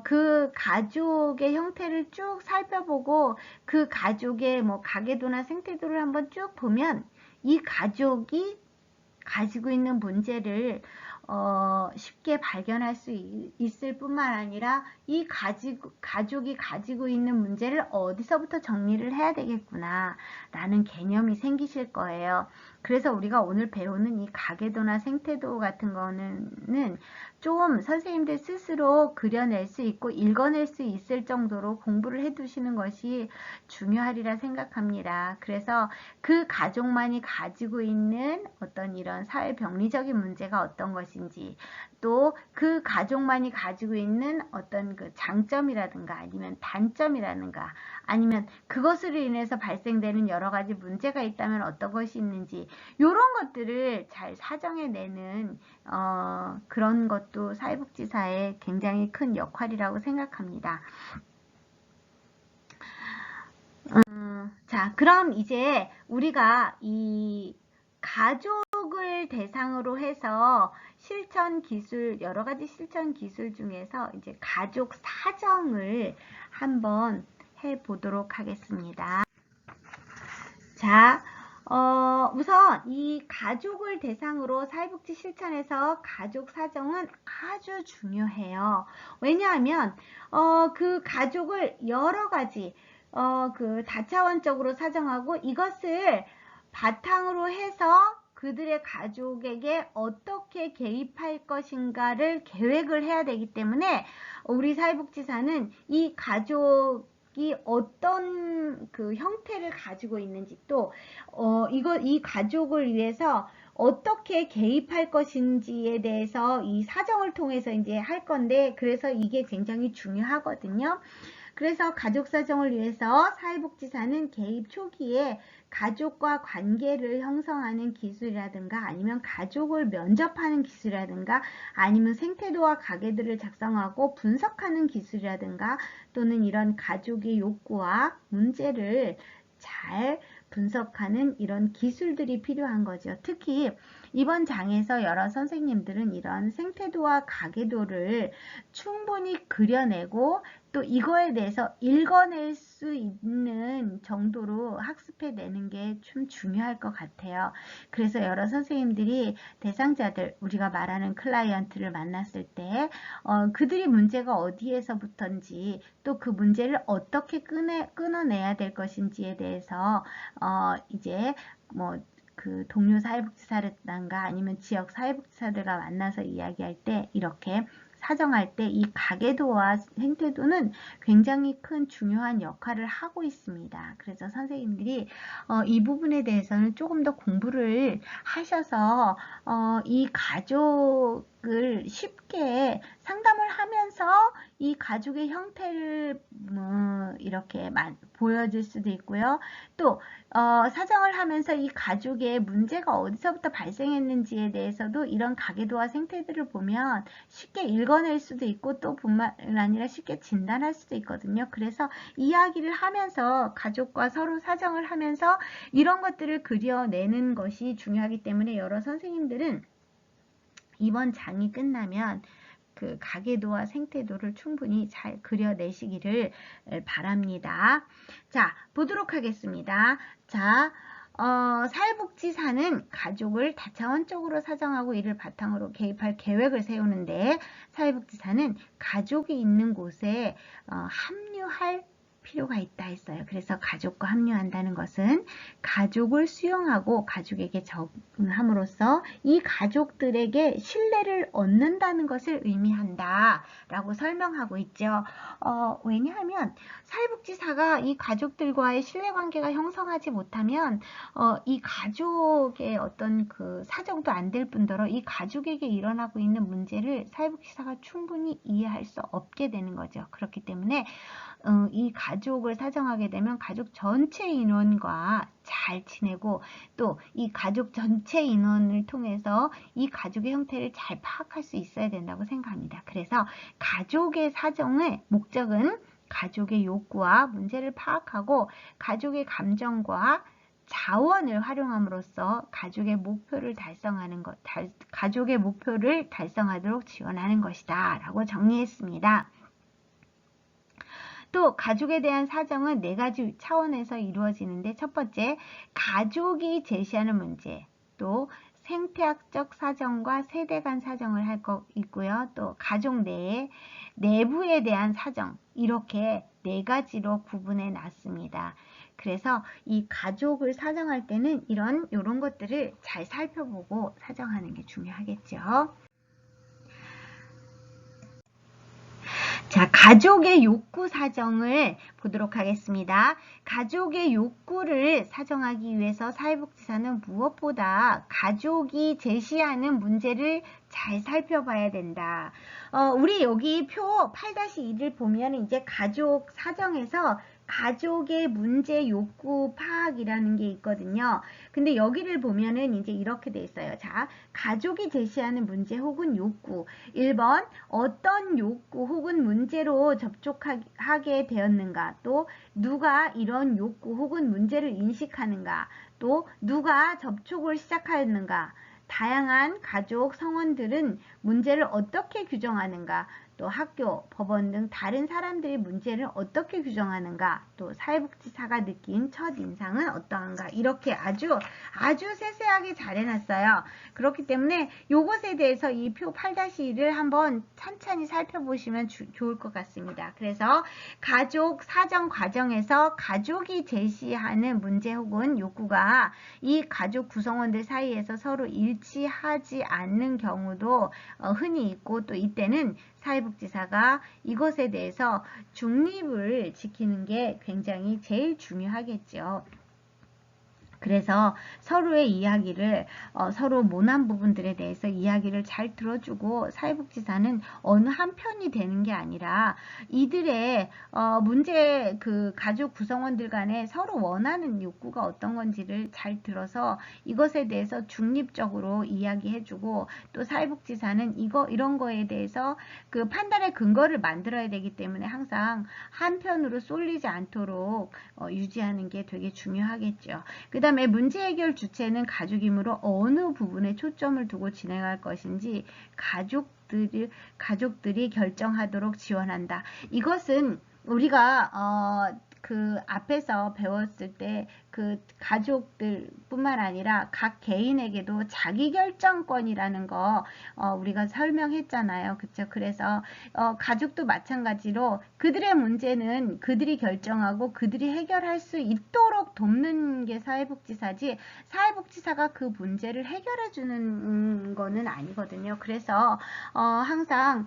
그 가족의 형태를 쭉 살펴보고 그 가족의 뭐 가계도나 생태도를 한번 쭉 보면 이 가족이 가지고 있는 문제를 쉽게 발견할 수 있을 뿐만 아니라 이 가족이 가지고 있는 문제를 어디서부터 정리를 해야 되겠구나 라는 개념이 생기실 거예요. 그래서 우리가 오늘 배우는 이 가계도나 생태도 같은 거는 좀 선생님들 스스로 그려낼 수 있고 읽어낼 수 있을 정도로 공부를 해 두시는 것이 중요하리라 생각합니다. 그래서 그 가족만이 가지고 있는 어떤 이런 사회병리적인 문제가 어떤 것인지 또 그 가족만이 가지고 있는 어떤 그 장점이라든가 아니면 단점이라든가 아니면 그것으로 인해서 발생되는 여러 가지 문제가 있다면 어떤 것이 있는지 이런 것들을 잘 사정해내는 그런 것도 사회복지사의 굉장히 큰 역할이라고 생각합니다. 자, 그럼 이제 우리가 이 가족을 대상으로 해서 실천 기술, 여러 가지 실천 기술 중에서 이제 가족 사정을 한번 해 보도록 하겠습니다. 자, 우선 이 가족을 대상으로 사회복지 실천에서 가족 사정은 아주 중요해요. 왜냐하면 그 가족을 여러 가지 그 다차원적으로 사정하고 이것을 바탕으로 해서 그들의 가족에게 어떻게 개입할 것인가를 계획을 해야 되기 때문에 우리 사회복지사는 이 가족이 어떤 그 형태를 가지고 있는지 또 이 가족을 위해서 어떻게 개입할 것인지에 대해서 이 사정을 통해서 이제 할 건데 그래서 이게 굉장히 중요하거든요. 그래서 가족 사정을 위해서 사회복지사는 개입 초기에 가족과 관계를 형성하는 기술이라든가 아니면 가족을 면접하는 기술이라든가 아니면 생태도와 가계도를 작성하고 분석하는 기술이라든가 또는 이런 가족의 욕구와 문제를 잘 분석하는 이런 기술들이 필요한 거죠. 특히 이번 장에서 여러 선생님들은 이런 생태도와 가계도를 충분히 그려내고 또 이거에 대해서 읽어낼 수 있는 정도로 학습해내는 게 좀 중요할 것 같아요. 그래서 여러 선생님들이 대상자들, 우리가 말하는 클라이언트를 만났을 때 그들이 문제가 어디에서부터인지 또 그 문제를 어떻게 끊어내야 될 것인지에 대해서 이제 뭐 그 동료 사회복지사라든가 아니면 지역 사회복지사들과 만나서 이야기할 때 이렇게 사정할 때 이 가계도와 생태도는 굉장히 큰 중요한 역할을 하고 있습니다. 그래서 선생님들이 이 부분에 대해서는 조금 더 공부를 하셔서 이 가족 가족을 쉽게 상담을 하면서 이 가족의 형태를 이렇게 보여줄 수도 있고요. 또 사정을 하면서 이 가족의 문제가 어디서부터 발생했는지에 대해서도 이런 가계도와 생태들을 보면 쉽게 읽어낼 수도 있고 또 뿐만 아니라 쉽게 진단할 수도 있거든요. 그래서 이야기를 하면서 가족과 서로 사정을 하면서 이런 것들을 그려내는 것이 중요하기 때문에 여러 선생님들은 이번 장이 끝나면 그 가계도와 생태도를 충분히 잘 그려내시기를 바랍니다. 자, 보도록 하겠습니다. 자, 사회복지사는 가족을 다차원적으로 사정하고 이를 바탕으로 개입할 계획을 세우는데 사회복지사는 가족이 있는 곳에 합류할 필요가 있다 했어요. 그래서 가족과 합류한다는 것은 가족을 수용하고 가족에게 적응함으로써 이 가족들에게 신뢰를 얻는다는 것을 의미한다 라고 설명하고 있죠. 왜냐하면 사회복지사가 이 가족들과의 신뢰관계가 형성하지 못하면 이 가족의 어떤 그 사정도 안 될 뿐더러 이 가족에게 일어나고 있는 문제를 사회복지사가 충분히 이해할 수 없게 되는 거죠. 그렇기 때문에 이 가족을 사정하게 되면 가족 전체 인원과 잘 지내고 또 이 가족 전체 인원을 통해서 이 가족의 형태를 잘 파악할 수 있어야 된다고 생각합니다. 그래서 가족의 사정의 목적은 가족의 욕구와 문제를 파악하고 가족의 감정과 자원을 활용함으로써 가족의 목표를 달성하도록 지원하는 것이다 라고 정리했습니다. 또 가족에 대한 사정은 4가지 차원에서 이루어지는데 첫 번째, 가족이 제시하는 문제, 또 생태학적 사정과 세대 간 사정을 할 거 있고요. 또 가족 내부에 대한 사정, 이렇게 4가지로 구분해 놨습니다. 그래서 이 가족을 사정할 때는 이런 것들을 잘 살펴보고 사정하는 게 중요하겠죠. 자, 가족의 욕구 사정을 보도록 하겠습니다. 가족의 욕구를 사정하기 위해서 사회복지사는 무엇보다 가족이 제시하는 문제를 잘 살펴봐야 된다. 우리 여기 표 8-2를 보면 이제 가족 사정에서 가족의 문제 욕구 파악이라는 게 있거든요. 근데 여기를 보면은 이제 이렇게 돼 있어요. 자, 가족이 제시하는 문제 혹은 욕구. 1번, 어떤 욕구 혹은 문제로 접촉하게 되었는가. 또 누가 이런 욕구 혹은 문제를 인식하는가. 또 누가 접촉을 시작하였는가. 다양한 가족 성원들은 문제를 어떻게 규정하는가. 또 학교, 법원 등 다른 사람들이 문제를 어떻게 규정하는가, 또 사회복지사가 느낀 첫인상은 어떠한가, 이렇게 아주 세세하게 잘 해놨어요. 그렇기 때문에 이것에 대해서 이 표 8-1을 한번 천천히 살펴보시면 좋을 것 같습니다. 그래서 가족 사정 과정에서 가족이 제시하는 문제 혹은 욕구가 이 가족 구성원들 사이에서 서로 일치하지 않는 경우도 흔히 있고, 또 이때는 사회복지사가 이것에 대해서 중립을 지키는 게 굉장히 제일 중요하겠죠. 그래서 서로의 이야기를 서로 모난 부분들에 대해서 이야기를 잘 들어주고 사회복지사는 어느 한 편이 되는 게 아니라 이들의 문제 그 가족 구성원들 간에 서로 원하는 욕구가 어떤 건지를 잘 들어서 이것에 대해서 중립적으로 이야기해주고, 또 사회복지사는 이런 거에 대해서 그 판단의 근거를 만들어야 되기 때문에 항상 한편으로 쏠리지 않도록 유지하는 게 되게 중요하겠죠. 그 다음에 문제 해결 주체는 가족이므로 어느 부분에 초점을 두고 진행할 것인지 가족들이 결정하도록 지원한다. 이것은 우리가 그 앞에서 배웠을 때 그 가족들 뿐만 아니라 각 개인에게도 자기결정권이라는 거 우리가 설명했잖아요. 그쵸? 그래서 가족도 마찬가지로 그들의 문제는 그들이 결정하고 그들이 해결할 수 있도록 돕는 게 사회복지사지, 사회복지사가 그 문제를 해결해 주는 거는 아니거든요. 그래서 항상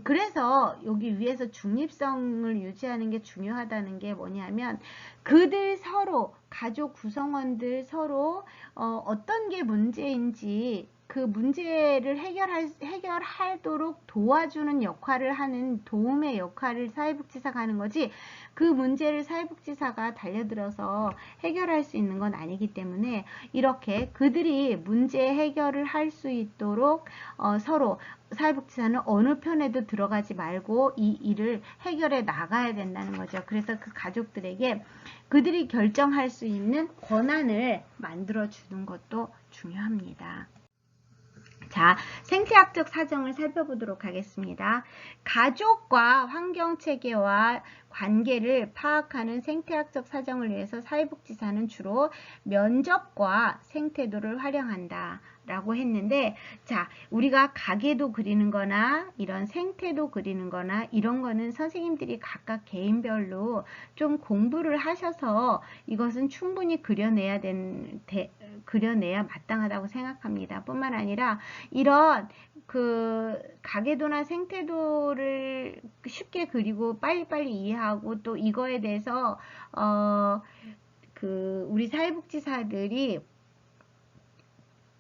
그래서 여기 위에서 중립성을 유지하는 게 중요하다는 게 뭐냐면, 그들 서로 가족 구성원들 서로 어떤 게 문제인지 그 문제를 해결하도록 도와주는 역할을 하는 도움의 역할을 사회복지사가 하는 거지, 그 문제를 사회복지사가 달려들어서 해결할 수 있는 건 아니기 때문에 이렇게 그들이 문제 해결을 할 수 있도록 서로 사회복지사는 어느 편에도 들어가지 말고 이 일을 해결해 나가야 된다는 거죠. 그래서 그 가족들에게 그들이 결정할 수 있는 권한을 만들어 주는 것도 중요합니다. 자, 생태학적 사정을 살펴보도록 하겠습니다. 가족과 환경체계와 관계를 파악하는 생태학적 사정을 위해서 사회복지사는 주로 면접과 생태도를 활용한다 라고 했는데, 자, 우리가 가계도 그리는 거나 이런 생태도 그리는 거나 이런 거는 선생님들이 각각 개인별로 좀 공부를 하셔서 이것은 충분히 그려내야 마땅하다고 생각합니다. 뿐만 아니라 이런 그 가계도나 생태도를 쉽게 그리고 빨리빨리 이해하고 또 이거에 대해서 우리 사회복지사들이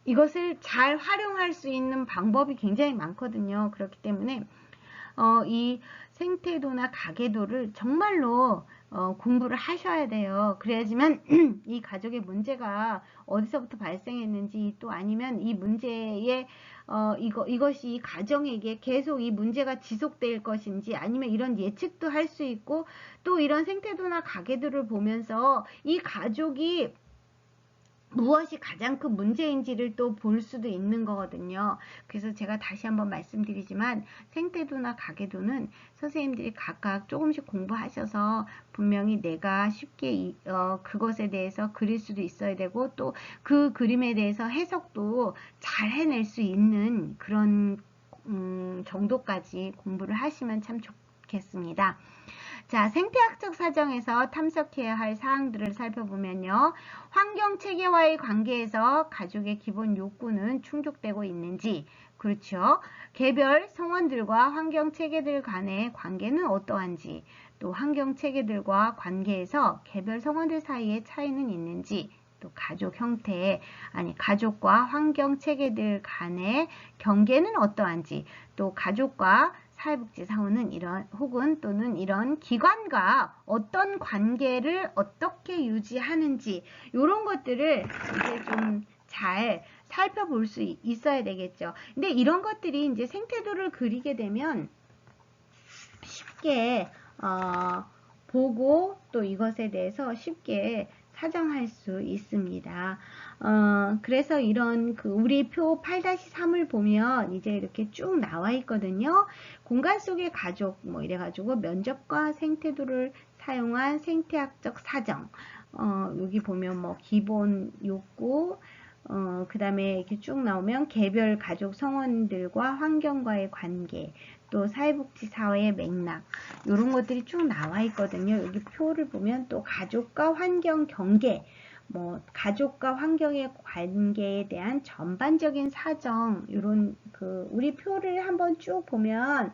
이것을 잘 활용할 수 있는 방법이 굉장히 많거든요. 그렇기 때문에 이 생태도나 가계도를 정말로 공부를 하셔야 돼요. 그래야지만 이 가족의 문제가 어디서부터 발생했는지, 또 아니면 이 문제의 이것이 가정에게 계속 이 문제가 지속될 것인지, 아니면 이런 예측도 할 수 있고, 또 이런 생태도나 가계도를 보면서 이 가족이 무엇이 가장 큰 문제인지를 또 볼 수도 있는 거거든요. 그래서 제가 다시 한번 말씀드리지만 생태도나 가계도는 선생님들이 각각 조금씩 공부하셔서 분명히 내가 쉽게 그것에 대해서 그릴 수도 있어야 되고, 또 그 그림에 대해서 해석도 잘 해낼 수 있는 그런 정도까지 공부를 하시면 참 좋겠습니다. 자, 생태학적 사정에서 탐색해야 할 사항들을 살펴보면요. 환경체계와의 관계에서 가족의 기본 욕구는 충족되고 있는지, 그렇죠. 개별 성원들과 환경체계들 간의 관계는 어떠한지, 또 환경체계들과 관계에서 개별 성원들 사이의 차이는 있는지, 또 가족 형태, 가족과 환경체계들 간의 경계는 어떠한지, 또 가족과 사회복지사원은 또는 이런 기관과 어떤 관계를 어떻게 유지하는지, 이런 것들을 이제 좀 잘 살펴볼 수 있어야 되겠죠. 근데 이런 것들이 이제 생태도를 그리게 되면 쉽게 보고 또 이것에 대해서 쉽게 사정할 수 있습니다. 그래서 이런 우리 표 8-3을 보면 이제 이렇게 쭉 나와 있거든요. 공간 속의 가족 이래가지고 면접과 생태도를 사용한 생태학적 사정, 여기 보면 기본 욕구, 그 다음에 이렇게 쭉 나오면 개별 가족 성원들과 환경과의 관계, 또 사회복지사회의 맥락, 이런 것들이 쭉 나와 있거든요. 여기 표를 보면 또 가족과 환경 경계, 가족과 환경의 관계에 대한 전반적인 사정, 이런 우리 표를 한번 쭉 보면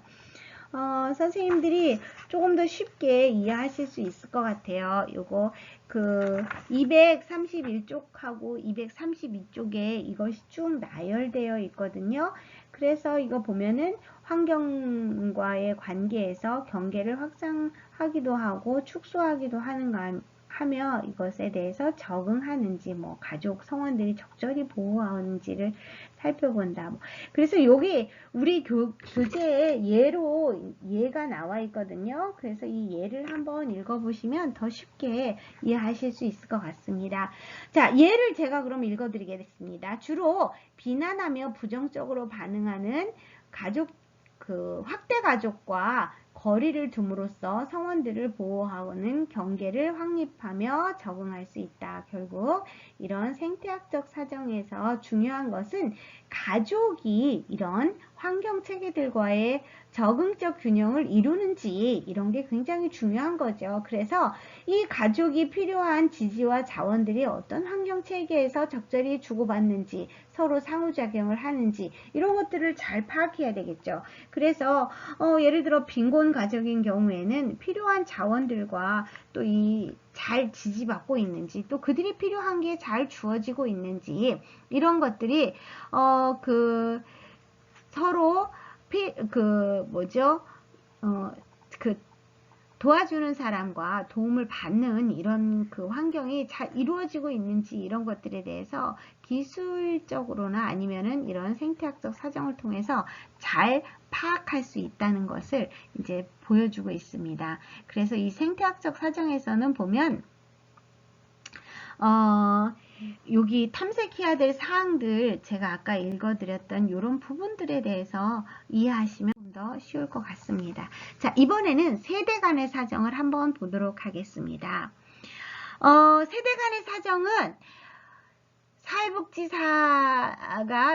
선생님들이 조금 더 쉽게 이해하실 수 있을 것 같아요. 요거 231쪽하고 232쪽에 이것이 쭉 나열되어 있거든요. 그래서 이거 보면은 환경과의 관계에서 경계를 확장하기도 하고 축소하기도 하며 이것에 대해서 적응하는지, 가족 성원들이 적절히 보호하는지를 살펴본다. 그래서 여기 우리 교재에 예가 나와 있거든요. 그래서 이 예를 한번 읽어보시면 더 쉽게 이해하실 수 있을 것 같습니다. 자, 예를 제가 그럼 읽어드리겠습니다. 주로 비난하며 부정적으로 반응하는 확대 가족과 거리를 둠으로써 성원들을 보호하는 경계를 확립하며 적응할 수 있다. 결국 이런 생태학적 사정에서 중요한 것은 가족이 이런 환경체계들과의 적응적 균형을 이루는지, 이런 게 굉장히 중요한 거죠. 그래서 이 가족이 필요한 지지와 자원들이 어떤 환경체계에서 적절히 주고받는지, 서로 상호작용을 하는지, 이런 것들을 잘 파악해야 되겠죠. 그래서 예를 들어 빈곤 빈곤 가족인 경우에는 필요한 자원들과 또 이 잘 지지받고 있는지, 또 그들이 필요한 게 잘 주어지고 있는지, 이런 것들이 서로 그 도와주는 사람과 도움을 받는 이런 그 환경이 잘 이루어지고 있는지, 이런 것들에 대해서 기술적으로나 아니면은 이런 생태학적 사정을 통해서 잘 파악할 수 있다는 것을 이제 보여주고 있습니다. 그래서 이 생태학적 사정에서는 보면 여기 탐색해야 될 사항들, 제가 아까 읽어드렸던 이런 부분들에 대해서 이해하시면 좀 더 쉬울 것 같습니다. 자, 이번에는 세대 간의 사정을 한번 보도록 하겠습니다. 세대 간의 사정은 사회복지사가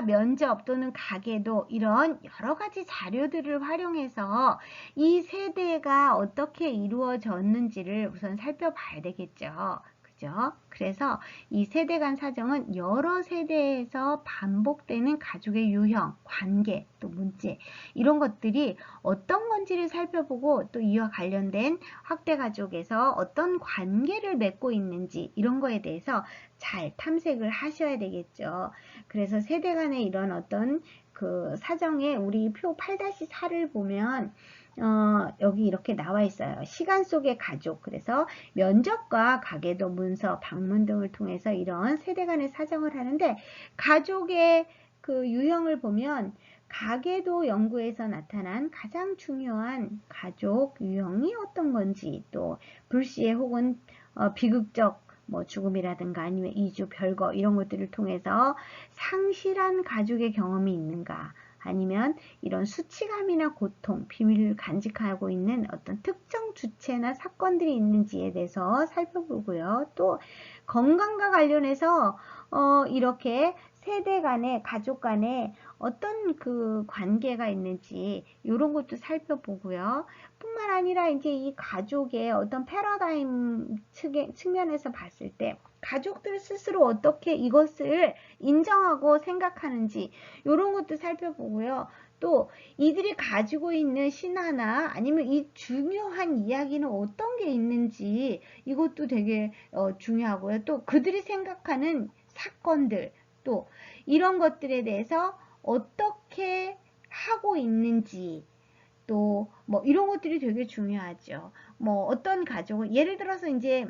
면접 또는 가계도 이런 여러 가지 자료들을 활용해서 이 세대가 어떻게 이루어졌는지를 우선 살펴봐야 되겠죠. 그죠? 그래서 이 세대 간 사정은 여러 세대에서 반복되는 가족의 유형, 관계, 또 문제, 이런 것들이 어떤 건지를 살펴보고, 또 이와 관련된 확대 가족에서 어떤 관계를 맺고 있는지, 이런 거에 대해서 잘 탐색을 하셔야 되겠죠. 그래서 세대 간의 이런 어떤 그 사정에 우리 표 8-4를 보면 여기 이렇게 나와 있어요. 시간 속의 가족. 그래서 면접과 가계도, 문서, 방문 등을 통해서 이런 세대 간의 사정을 하는데, 가족의 그 유형을 보면 가계도 연구에서 나타난 가장 중요한 가족 유형이 어떤 건지, 또 불시에 혹은 비극적 죽음이라든가 아니면 이주, 별거, 이런 것들을 통해서 상실한 가족의 경험이 있는가, 아니면 이런 수치감이나 고통, 비밀을 간직하고 있는 어떤 특정 주체나 사건들이 있는지에 대해서 살펴보고요. 또 건강과 관련해서 이렇게 세대 간에, 가족 간에 어떤 그 관계가 있는지, 이런 것도 살펴보고요. 뿐만 아니라 이제 이 가족의 어떤 패러다임 측면에서 봤을 때 가족들 스스로 어떻게 이것을 인정하고 생각하는지, 이런 것도 살펴보고요. 또 이들이 가지고 있는 신화나 아니면 이 중요한 이야기는 어떤 게 있는지, 이것도 되게 중요하고요. 또 그들이 생각하는 사건들, 또 이런 것들에 대해서 어떻게 하고 있는지, 또 이런 것들이 되게 중요하죠. 어떤 가족은 예를 들어서 이제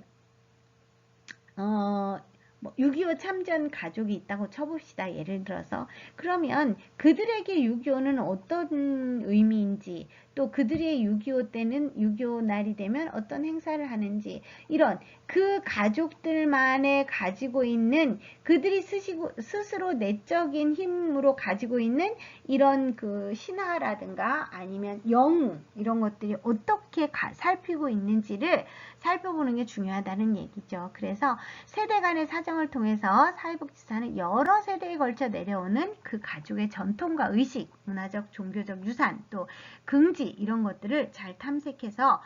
6.25 참전 가족이 있다고 쳐봅시다. 예를 들어서. 그러면 그들에게 6.25는 어떤 의미인지, 또 그들의 6.25 때는 6.25 날이 되면 어떤 행사를 하는지, 이런 그 가족들만의 가지고 있는, 그들이 스스로 내적인 힘으로 가지고 있는 이런 그 신화라든가 아니면 영웅, 이런 것들이 어떻게 살피고 있는지를 살펴보는 게 중요하다는 얘기죠. 그래서 세대 간의 사정을 통해서 사회복지사는 여러 세대에 걸쳐 내려오는 그 가족의 전통과 의식, 문화적, 종교적 유산, 또 긍지, 이런 것들을 잘 탐색해서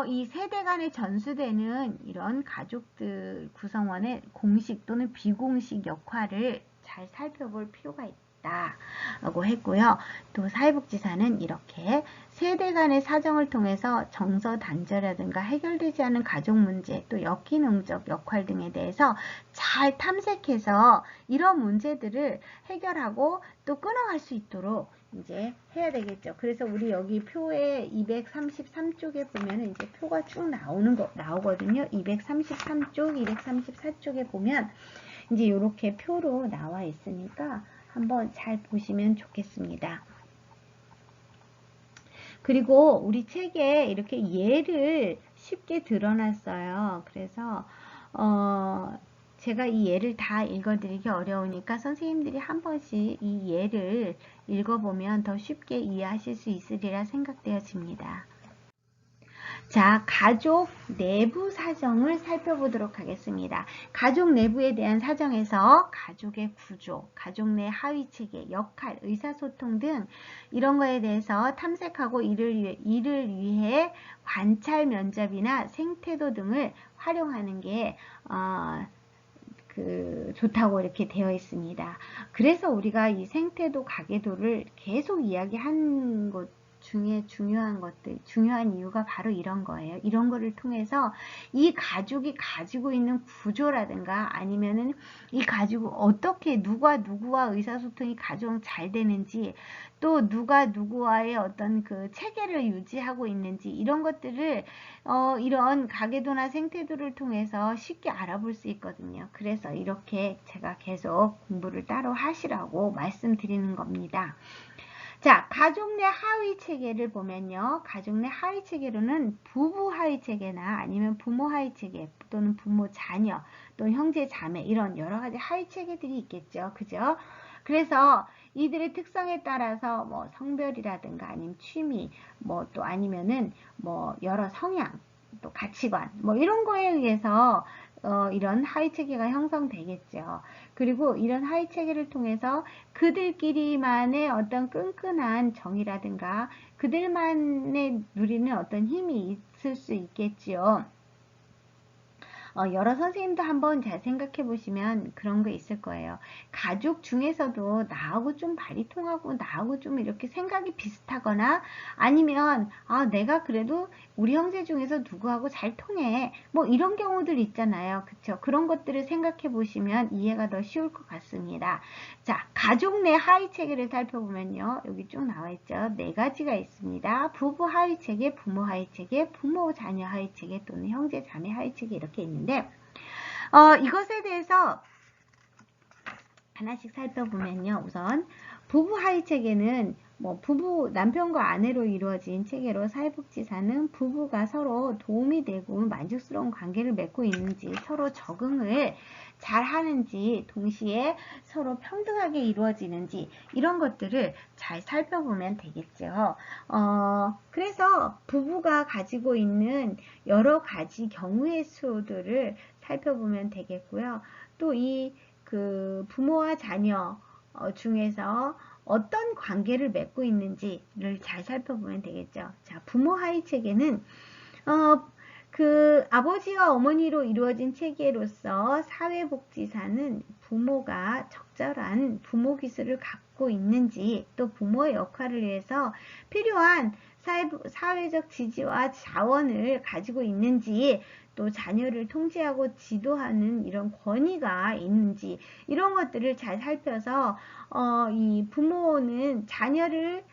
이 세대 간에 전수되는 이런 가족들 구성원의 공식 또는 비공식 역할을 잘 살펴볼 필요가 있다 라고 했고요. 또 사회복지사는 이렇게 세대 간의 사정을 통해서 정서단절이라든가 해결되지 않은 가족 문제, 또 역기능적 역할 등에 대해서 잘 탐색해서 이런 문제들을 해결하고 또 끊어갈 수 있도록 이제 해야 되겠죠. 그래서 우리 여기 표에 233쪽에 보면 이제 표가 쭉 나오거든요. 233쪽, 234쪽에 보면 이제 이렇게 표로 나와 있으니까 한번 잘 보시면 좋겠습니다. 그리고 우리 책에 이렇게 예를 쉽게 드러났어요. 그래서 제가 이 예를 다 읽어드리기 어려우니까 선생님들이 한 번씩 이 예를 읽어보면 더 쉽게 이해하실 수 있으리라 생각되어집니다. 자, 가족 내부 사정을 살펴보도록 하겠습니다. 가족 내부에 대한 사정에서 가족의 구조, 가족 내 하위체계, 역할, 의사소통 등 이런 거에 대해서 탐색하고 이를 위해 관찰 면접이나 생태도 등을 활용하는 게 좋다고 이렇게 되어 있습니다. 그래서 우리가 이 생태도, 가계도를 계속 이야기한 것 중요한 것들, 중요한 이유가 바로 이런 거예요. 이런 거를 통해서 이 가족이 가지고 있는 구조라든가 아니면은 이 가족이 어떻게 누구와 의사소통이 가장 잘 되는지, 또 누가 누구와의 어떤 그 체계를 유지하고 있는지, 이런 것들을 이런 가계도나 생태도를 통해서 쉽게 알아볼 수 있거든요. 그래서 이렇게 제가 계속 공부를 따로 하시라고 말씀드리는 겁니다. 자, 가족 내 하위 체계를 보면요. 가족 내 하위 체계로는 부부 하위 체계나 아니면 부모 하위 체계 또는 부모 자녀 또는 형제 자매, 이런 여러 가지 하위 체계들이 있겠죠. 그죠? 그래서 이들의 특성에 따라서 뭐 성별이라든가 아니면 취미, 뭐 또 아니면은 뭐 여러 성향, 또 가치관, 뭐 이런 거에 의해서 이런 하위 체계가 형성되겠죠. 그리고 이런 하위 체계를 통해서 그들끼리만의 어떤 끈끈한 정이라든가 그들만의 누리는 어떤 힘이 있을 수 있겠지요. 여러 선생님도 한번 잘 생각해 보시면 그런 거 있을 거예요. 가족 중에서도 나하고 좀 말이 통하고 나하고 좀 이렇게 생각이 비슷하거나 아니면 내가 그래도 우리 형제 중에서 누구하고 잘 통해, 뭐 이런 경우들 있잖아요. 그쵸? 그런 것들을 생각해 보시면 이해가 더 쉬울 것 같습니다. 자, 가족 내 하위 체계를 살펴보면요. 여기 쭉 나와 있죠. 네 가지가 있습니다. 부부 하위 체계, 부모 하위 체계, 부모 자녀 하위 체계 또는 형제 자매 하위 체계, 이렇게 있는데 이것에 대해서 하나씩 살펴보면요. 우선 부부 하위 체계는 뭐 부부, 남편과 아내로 이루어진 체계로 사회복지사는 부부가 서로 도움이 되고 만족스러운 관계를 맺고 있는지, 서로 적응을 잘 하는지, 동시에 서로 평등하게 이루어지는지, 이런 것들을 잘 살펴보면 되겠죠. 그래서 부부가 가지고 있는 여러 가지 경우의 수들을 살펴보면 되겠고요. 또 그 부모와 자녀 중에서 어떤 관계를 맺고 있는지를 잘 살펴보면 되겠죠. 자, 부모 하위 체계는 그 아버지와 어머니로 이루어진 체계로서 사회복지사는 부모가 적절한 부모 기술을 갖고 있는지, 또 부모의 역할을 위해서 필요한 사회적 지지와 자원을 가지고 있는지, 또 자녀를 통제하고 지도하는 이런 권위가 있는지, 이런 것들을 잘 살펴서 이 부모는 자녀를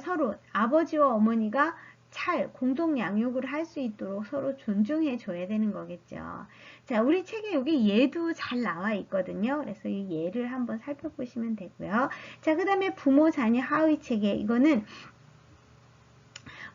서로 아버지와 어머니가 잘 공동 양육을 할 수 있도록 서로 존중해 줘야 되는 거겠죠. 자, 우리 책에 여기 예도 잘 나와 있거든요. 그래서 이 예를 한번 살펴보시면 되고요. 자, 그 다음에 부모 자녀 하위 체계, 이거는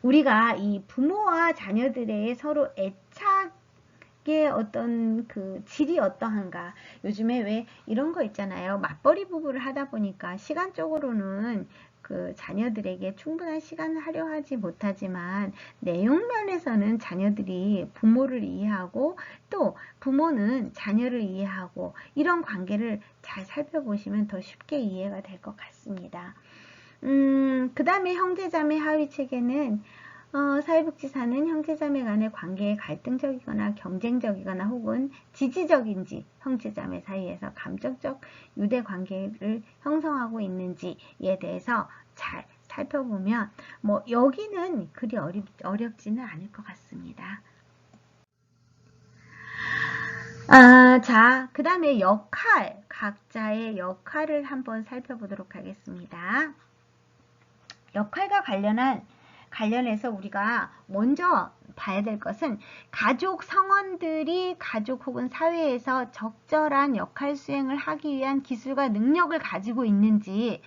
우리가 이 부모와 자녀들의 서로 애착의 어떤 그 질이 어떠한가. 요즘에 왜 이런 거 있잖아요. 맞벌이 부부를 하다 보니까 시간적으로는 그 자녀들에게 충분한 시간을 하려 하지 못하지만 내용 면에서는 자녀들이 부모를 이해하고 또 부모는 자녀를 이해하고, 이런 관계를 잘 살펴보시면 더 쉽게 이해가 될 것 같습니다. 그 다음에 형제자매 하위 체계는 사회복지사는 형제자매 간의 관계에 갈등적이거나 경쟁적이거나 혹은 지지적인지, 형제자매 사이에서 감정적 유대관계를 형성하고 있는지에 대해서 잘 살펴보면 뭐 여기는 그리 어렵지는 않을 것 같습니다. 자, 그 다음에 역할, 각자의 역할을 한번 살펴보도록 하겠습니다. 역할과 관련해서 우리가 먼저 봐야 될 것은 가족 성원들이 가족 혹은 사회에서 적절한 역할 수행을 하기 위한 기술과 능력을 가지고 있는지,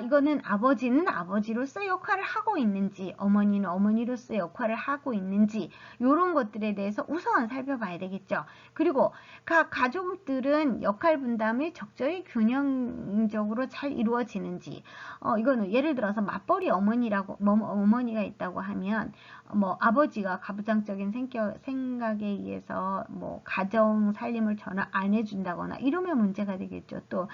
이거는 아버지는 아버지로서 역할을 하고 있는지, 어머니는 어머니로서 역할을 하고 있는지, 이런 것들에 대해서 우선 살펴봐야 되겠죠. 그리고 각 가족들은 역할 분담이 적절히 균형적으로 잘 이루어지는지, 이거는 예를 들어서 맞벌이 어머니가 있다고 하면 뭐 아버지가 가부장적인 생각에 의해서 뭐 가정 살림을 전혀 안 해준다거나 이러면 문제가 되겠죠. 또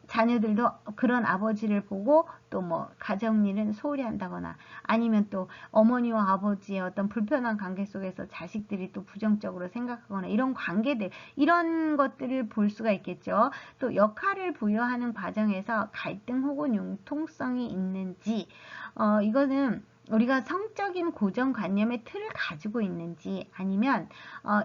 자녀들도 그런 아버지 아버지를 보고 또 뭐 가정일은 소홀히 한다거나 아니면 또 어머니와 아버지의 어떤 불편한 관계 속에서 자식들이 또 부정적으로 생각하거나 이런 관계들, 이런 것들을 볼 수가 있겠죠. 또 역할을 부여하는 과정에서 갈등 혹은 융통성이 있는지, 이거는 우리가 성적인 고정관념의 틀을 가지고 있는지, 아니면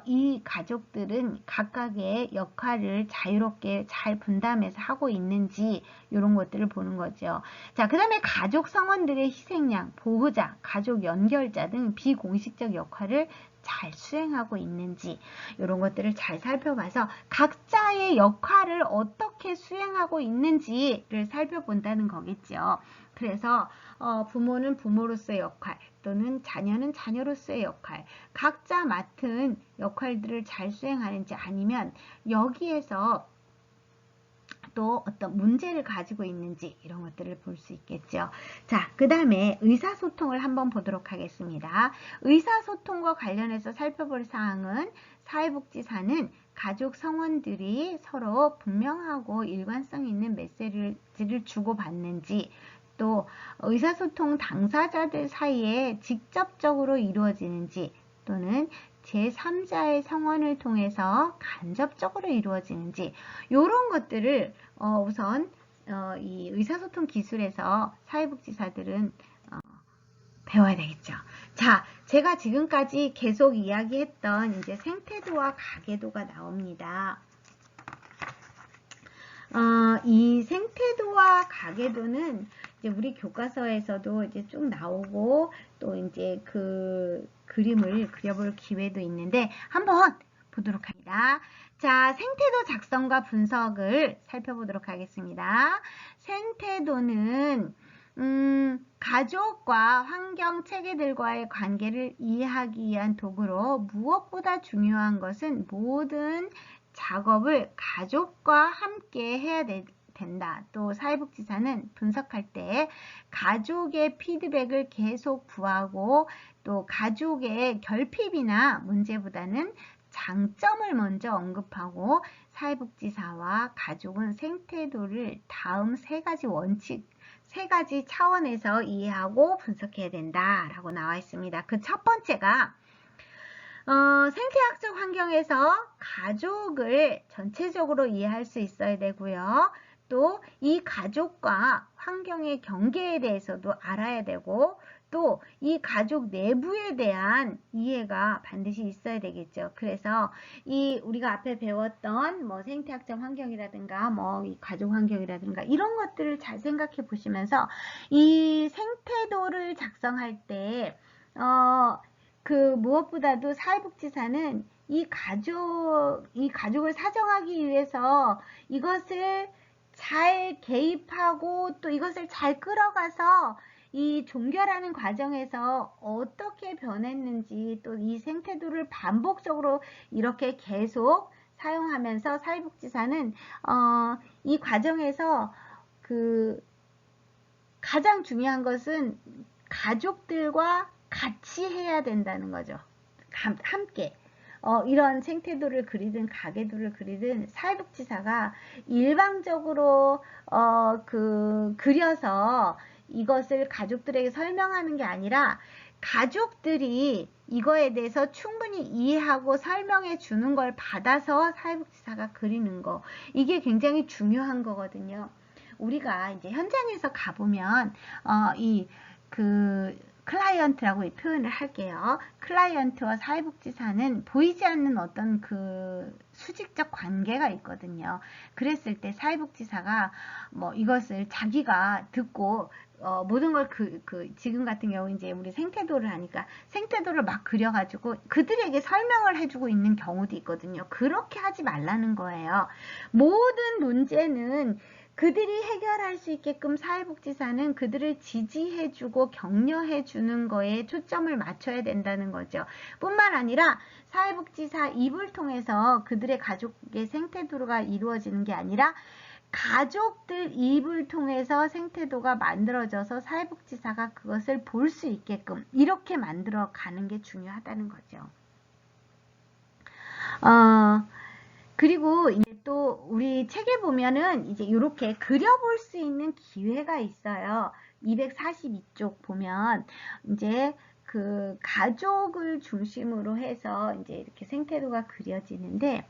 이 가족들은 각각의 역할을 자유롭게 잘 분담해서 하고 있는지, 이런 것들을 보는 거죠. 자, 그 다음에 가족 성원들의 희생양, 보호자, 가족 연결자 등 비공식적 역할을 잘 수행하고 있는지, 이런 것들을 잘 살펴봐서 각자의 역할을 어떻게 수행하고 있는지를 살펴본다는 거겠죠. 그래서 부모는 부모로서의 역할, 또는 자녀는 자녀로서의 역할, 각자 맡은 역할들을 잘 수행하는지, 아니면 여기에서 또 어떤 문제를 가지고 있는지, 이런 것들을 볼 수 있겠죠. 자, 그 다음에 의사소통을 한번 보도록 하겠습니다. 의사소통과 관련해서 살펴볼 사항은, 사회복지사는 가족 성원들이 서로 분명하고 일관성 있는 메시지를 주고받는지, 또 의사소통 당사자들 사이에 직접적으로 이루어지는지, 또는 제3자의 성원을 통해서 간접적으로 이루어지는지, 이런 것들을 우선 이 의사소통 기술에서 사회복지사들은 배워야 되겠죠. 자, 제가 지금까지 계속 이야기했던 이제 생태도와 가계도가 나옵니다. 이 생태도와 가계도는 이제 우리 교과서에서도 이제 쭉 나오고, 또 이제 그 그림을 그려볼 기회도 있는데 한번 보도록 합니다. 자, 생태도 작성과 분석을 살펴보도록 하겠습니다. 생태도는 가족과 환경 체계들과의 관계를 이해하기 위한 도구로, 무엇보다 중요한 것은 모든 작업을 가족과 함께 해야 된다. 또 사회복지사는 분석할 때 가족의 피드백을 계속 구하고, 또 가족의 결핍이나 문제보다는 장점을 먼저 언급하고, 사회복지사와 가족은 생태도를 다음 세 가지 차원에서 이해하고 분석해야 된다라고 나와 있습니다. 그 첫 번째가 생태학적 환경에서 가족을 전체적으로 이해할 수 있어야 되고요. 또 이 가족과 환경의 경계에 대해서도 알아야 되고, 또 이 가족 내부에 대한 이해가 반드시 있어야 되겠죠. 그래서 이 우리가 앞에 배웠던 뭐 생태학적 환경이라든가 뭐 이 가족 환경이라든가 이런 것들을 잘 생각해 보시면서 이 생태도를 작성할 때 무엇보다도 사회복지사는 이 가족을 사정하기 위해서 이것을 잘 개입하고, 또 이것을 잘 끌어가서 이 종결하는 과정에서 어떻게 변했는지, 또 이 생태도를 반복적으로 이렇게 계속 사용하면서 사회복지사는 이 과정에서 가장 중요한 것은 가족들과 같이 해야 된다는 거죠. 함께. 이런 생태도를 그리든 가계도를 그리든 사회복지사가 일방적으로 그려서 이것을 가족들에게 설명하는 게 아니라, 가족들이 이거에 대해서 충분히 이해하고 설명해 주는 걸 받아서 사회복지사가 그리는 거, 이게 굉장히 중요한 거거든요. 우리가 이제 현장에서 가보면 클라이언트라고 표현을 할게요. 클라이언트와 사회복지사는 보이지 않는 어떤 수직적 관계가 있거든요. 그랬을 때 사회복지사가 뭐 이것을 자기가 듣고 모든 걸 지금 같은 경우 이제 우리 생태도를 하니까 생태도를 막 그려가지고 그들에게 설명을 해주고 있는 경우도 있거든요. 그렇게 하지 말라는 거예요. 모든 문제는 그들이 해결할 수 있게끔 사회복지사는 그들을 지지해주고 격려해주는 거에 초점을 맞춰야 된다는 거죠. 뿐만 아니라 사회복지사 입을 통해서 그들의 가족의 생태도가 이루어지는 게 아니라, 가족들 입을 통해서 생태도가 만들어져서 사회복지사가 그것을 볼 수 있게끔 이렇게 만들어 가는 게 중요하다는 거죠. 그리고 이제 또 우리 책에 보면은 이제 이렇게 그려볼 수 있는 기회가 있어요. 242쪽 보면 이제 그 가족을 중심으로 해서 이제 이렇게 생태도가 그려지는데,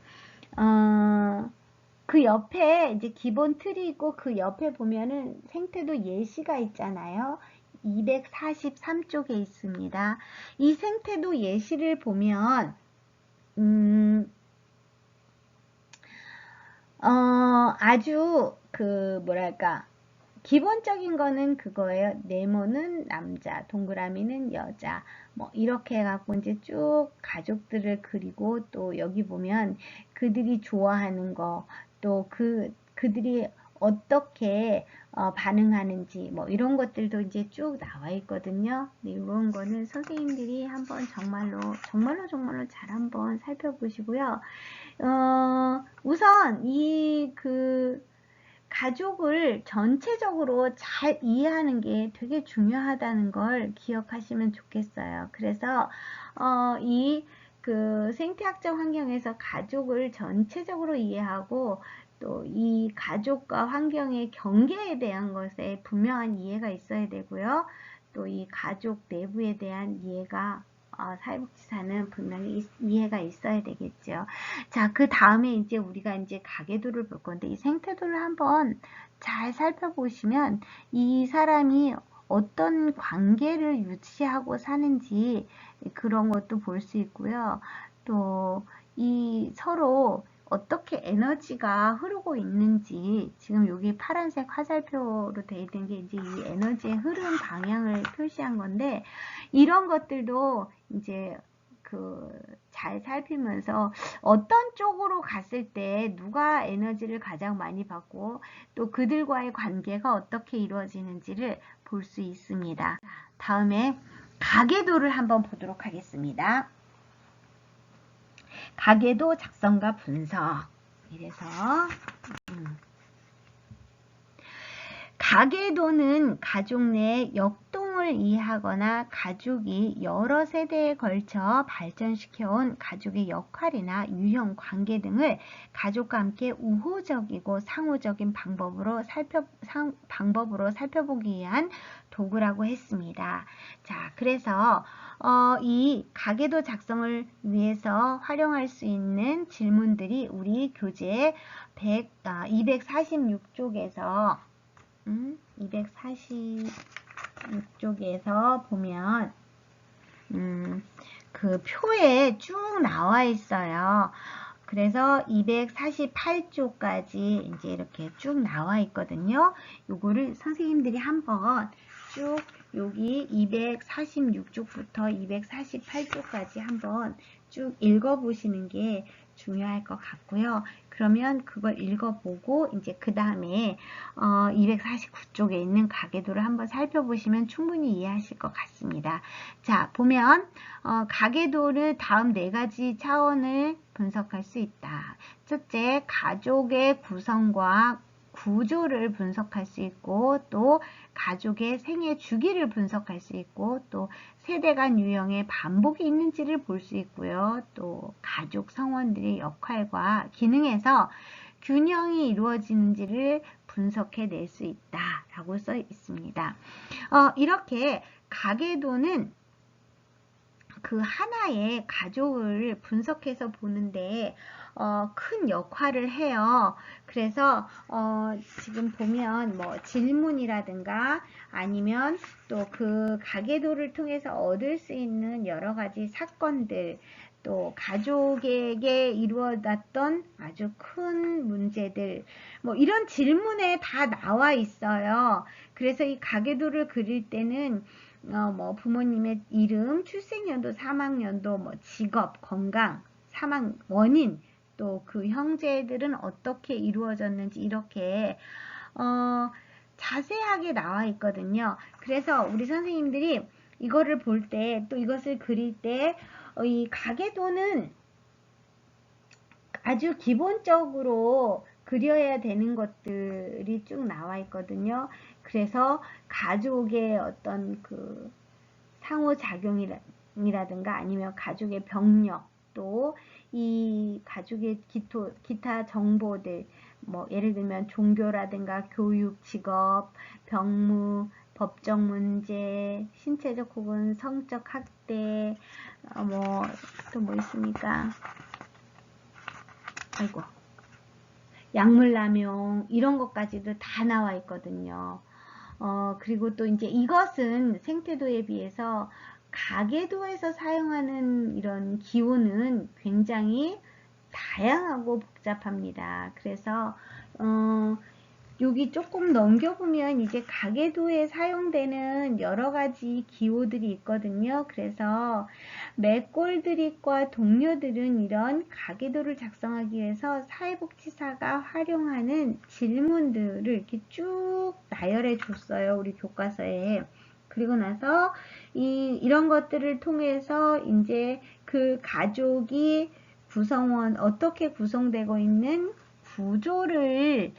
그 옆에 이제 기본 틀이 있고 그 옆에 보면은 생태도 예시가 있잖아요. 243쪽에 있습니다. 이 생태도 예시를 보면 아주 그 뭐랄까 기본적인 거는 그거예요. 네모는 남자, 동그라미는 여자, 뭐 이렇게 해갖고 이제 쭉 가족들을 그리고, 또 여기 보면 그들이 좋아하는 거, 또 그들이 어떻게 반응하는지 뭐 이런 것들도 이제 쭉 나와 있거든요. 네, 이런 거는 선생님들이 한번 정말로 잘 한번 살펴보시고요. 우선 가족을 전체적으로 잘 이해하는 게 되게 중요하다는 걸 기억하시면 좋겠어요. 그래서 생태학적 환경에서 가족을 전체적으로 이해하고, 또 이 가족과 환경의 경계에 대한 것에 분명한 이해가 있어야 되고요. 또 이 가족 내부에 대한 이해가 사회복지사는 분명히 이해가 있어야 되겠죠. 자, 그 다음에 이제 우리가 이제 가계도를 볼 건데, 이 생태도를 한번 잘 살펴보시면 이 사람이 어떤 관계를 유지하고 사는지 그런 것도 볼 수 있고요. 또 이 서로 어떻게 에너지가 흐르고 있는지, 지금 여기 파란색 화살표로 되어 있는 게 이제 이 에너지의 흐름 방향을 표시한 건데, 이런 것들도 이제 잘 살피면서 어떤 쪽으로 갔을 때 누가 에너지를 가장 많이 받고, 또 그들과의 관계가 어떻게 이루어지는지를 볼 수 있습니다. 다음에 가계도를 한번 보도록 하겠습니다. 가계도 작성과 분석. 이래서 가계도는 가족 내 역동을 이해하거나 가족이 여러 세대에 걸쳐 발전시켜온 가족의 역할이나 유형, 관계 등을 가족과 함께 우호적이고 상호적인 방법으로 살펴보기 위한 도구라고 했습니다. 자, 그래서 이 가계도 작성을 위해서 활용할 수 있는 질문들이 우리 교재 246쪽에서 246쪽에서 보면 그 표에 쭉 나와 있어요. 그래서 248쪽까지 이제 이렇게 쭉 나와 있거든요. 요거를 선생님들이 한번 쭉 여기 246쪽부터 248쪽까지 한번 쭉 읽어보시는 게 중요할 것 같고요. 그러면 그걸 읽어보고 이제 그 다음에 249쪽에 있는 가계도를 한번 살펴보시면 충분히 이해하실 것 같습니다. 자, 보면 가계도를 다음 4가지 차원을 분석할 수 있다. 첫째, 가족의 구성과 구조를 분석할 수 있고, 또 가족의 생애 주기를 분석할 수 있고, 또 세대 간 유형의 반복이 있는지를 볼 수 있고요. 또 가족 성원들의 역할과 기능에서 균형이 이루어지는지를 분석해 낼 수 있다 라고 써 있습니다. 이렇게 가계도는 그 하나의 가족을 분석해서 보는데 큰 역할을 해요. 그래서 지금 보면 뭐 질문이라든가 아니면 또 그 가계도를 통해서 얻을 수 있는 여러 가지 사건들, 또 가족에게 이루어졌던 아주 큰 문제들, 뭐 이런 질문에 다 나와 있어요. 그래서 이 가계도를 그릴 때는 뭐 부모님의 이름, 출생연도, 사망연도, 뭐 직업, 건강, 사망 원인, 또 그 형제들은 어떻게 이루어졌는지 이렇게 자세하게 나와 있거든요. 그래서 우리 선생님들이 이거를 볼 때, 또 이것을 그릴 때 이 가계도는 아주 기본적으로 그려야 되는 것들이 쭉 나와 있거든요. 그래서 가족의 어떤 그 상호작용이라든가 아니면 가족의 병력, 또 이 가족의 기타 정보들, 뭐 예를 들면 종교라든가 교육, 직업, 병무, 법적 문제, 신체적 혹은 성적 학대, 뭐 또 뭐 있습니까? 아이고, 약물 남용 이런 것까지도 다 나와 있거든요. 그리고 또 이제 이것은 생태도에 비해서 가계도에서 사용하는 이런 기호는 굉장히 다양하고 복잡합니다. 그래서 여기 조금 넘겨보면 이제 가계도에 사용되는 여러 가지 기호들이 있거든요. 그래서 맥골드립과 동료들은 이런 가계도를 작성하기 위해서 사회복지사가 활용하는 질문들을 이렇게 쭉 나열해 줬어요. 우리 교과서에. 그리고 나서 이런 것들을 통해서 이제 그 가족이 구성원, 어떻게 구성되고 있는 구조를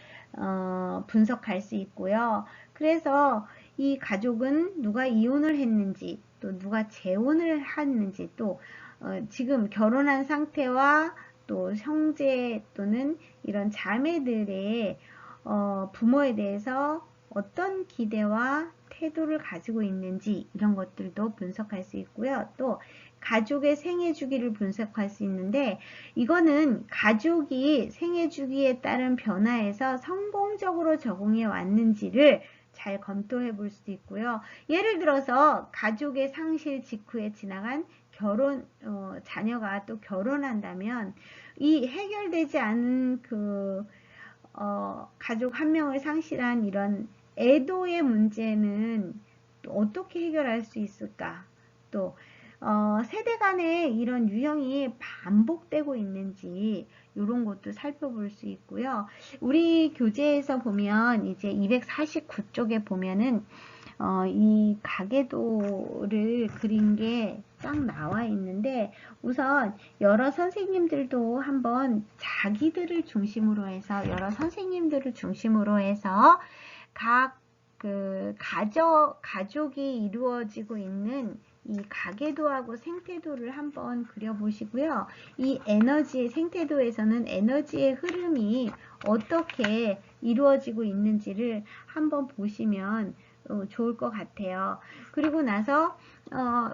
분석할 수 있고요. 그래서 이 가족은 누가 이혼을 했는지, 또 누가 재혼을 했는지, 또 지금 결혼한 상태와 또 형제 또는 이런 자매들의 부모에 대해서 어떤 기대와 태도를 가지고 있는지 이런 것들도 분석할 수 있고요. 또 가족의 생애 주기를 분석할 수 있는데 이거는 가족이 생애 주기에 따른 변화에서 성공적으로 적응해 왔는지를 잘 검토해 볼 수도 있고요. 예를 들어서 가족의 상실 직후에 지나간 자녀가 또 결혼한다면 이 해결되지 않은 가족 한 명을 상실한 이런 애도의 문제는 또 어떻게 해결할 수 있을까? 또 세대 간에 이런 유형이 반복되고 있는지 이런 것도 살펴볼 수 있고요. 우리 교재에서 보면 이제 249쪽에 보면은 이 가계도를 그린 게 딱 나와 있는데 우선 여러 선생님들도 한번 자기들을 중심으로 해서 여러 선생님들을 중심으로 해서 각 그 가족이 이루어지고 있는 이 가계도하고 생태도를 한번 그려보시고요. 이 에너지의 생태도에서는 에너지의 흐름이 어떻게 이루어지고 있는지를 한번 보시면 좋을 것 같아요. 그리고 나서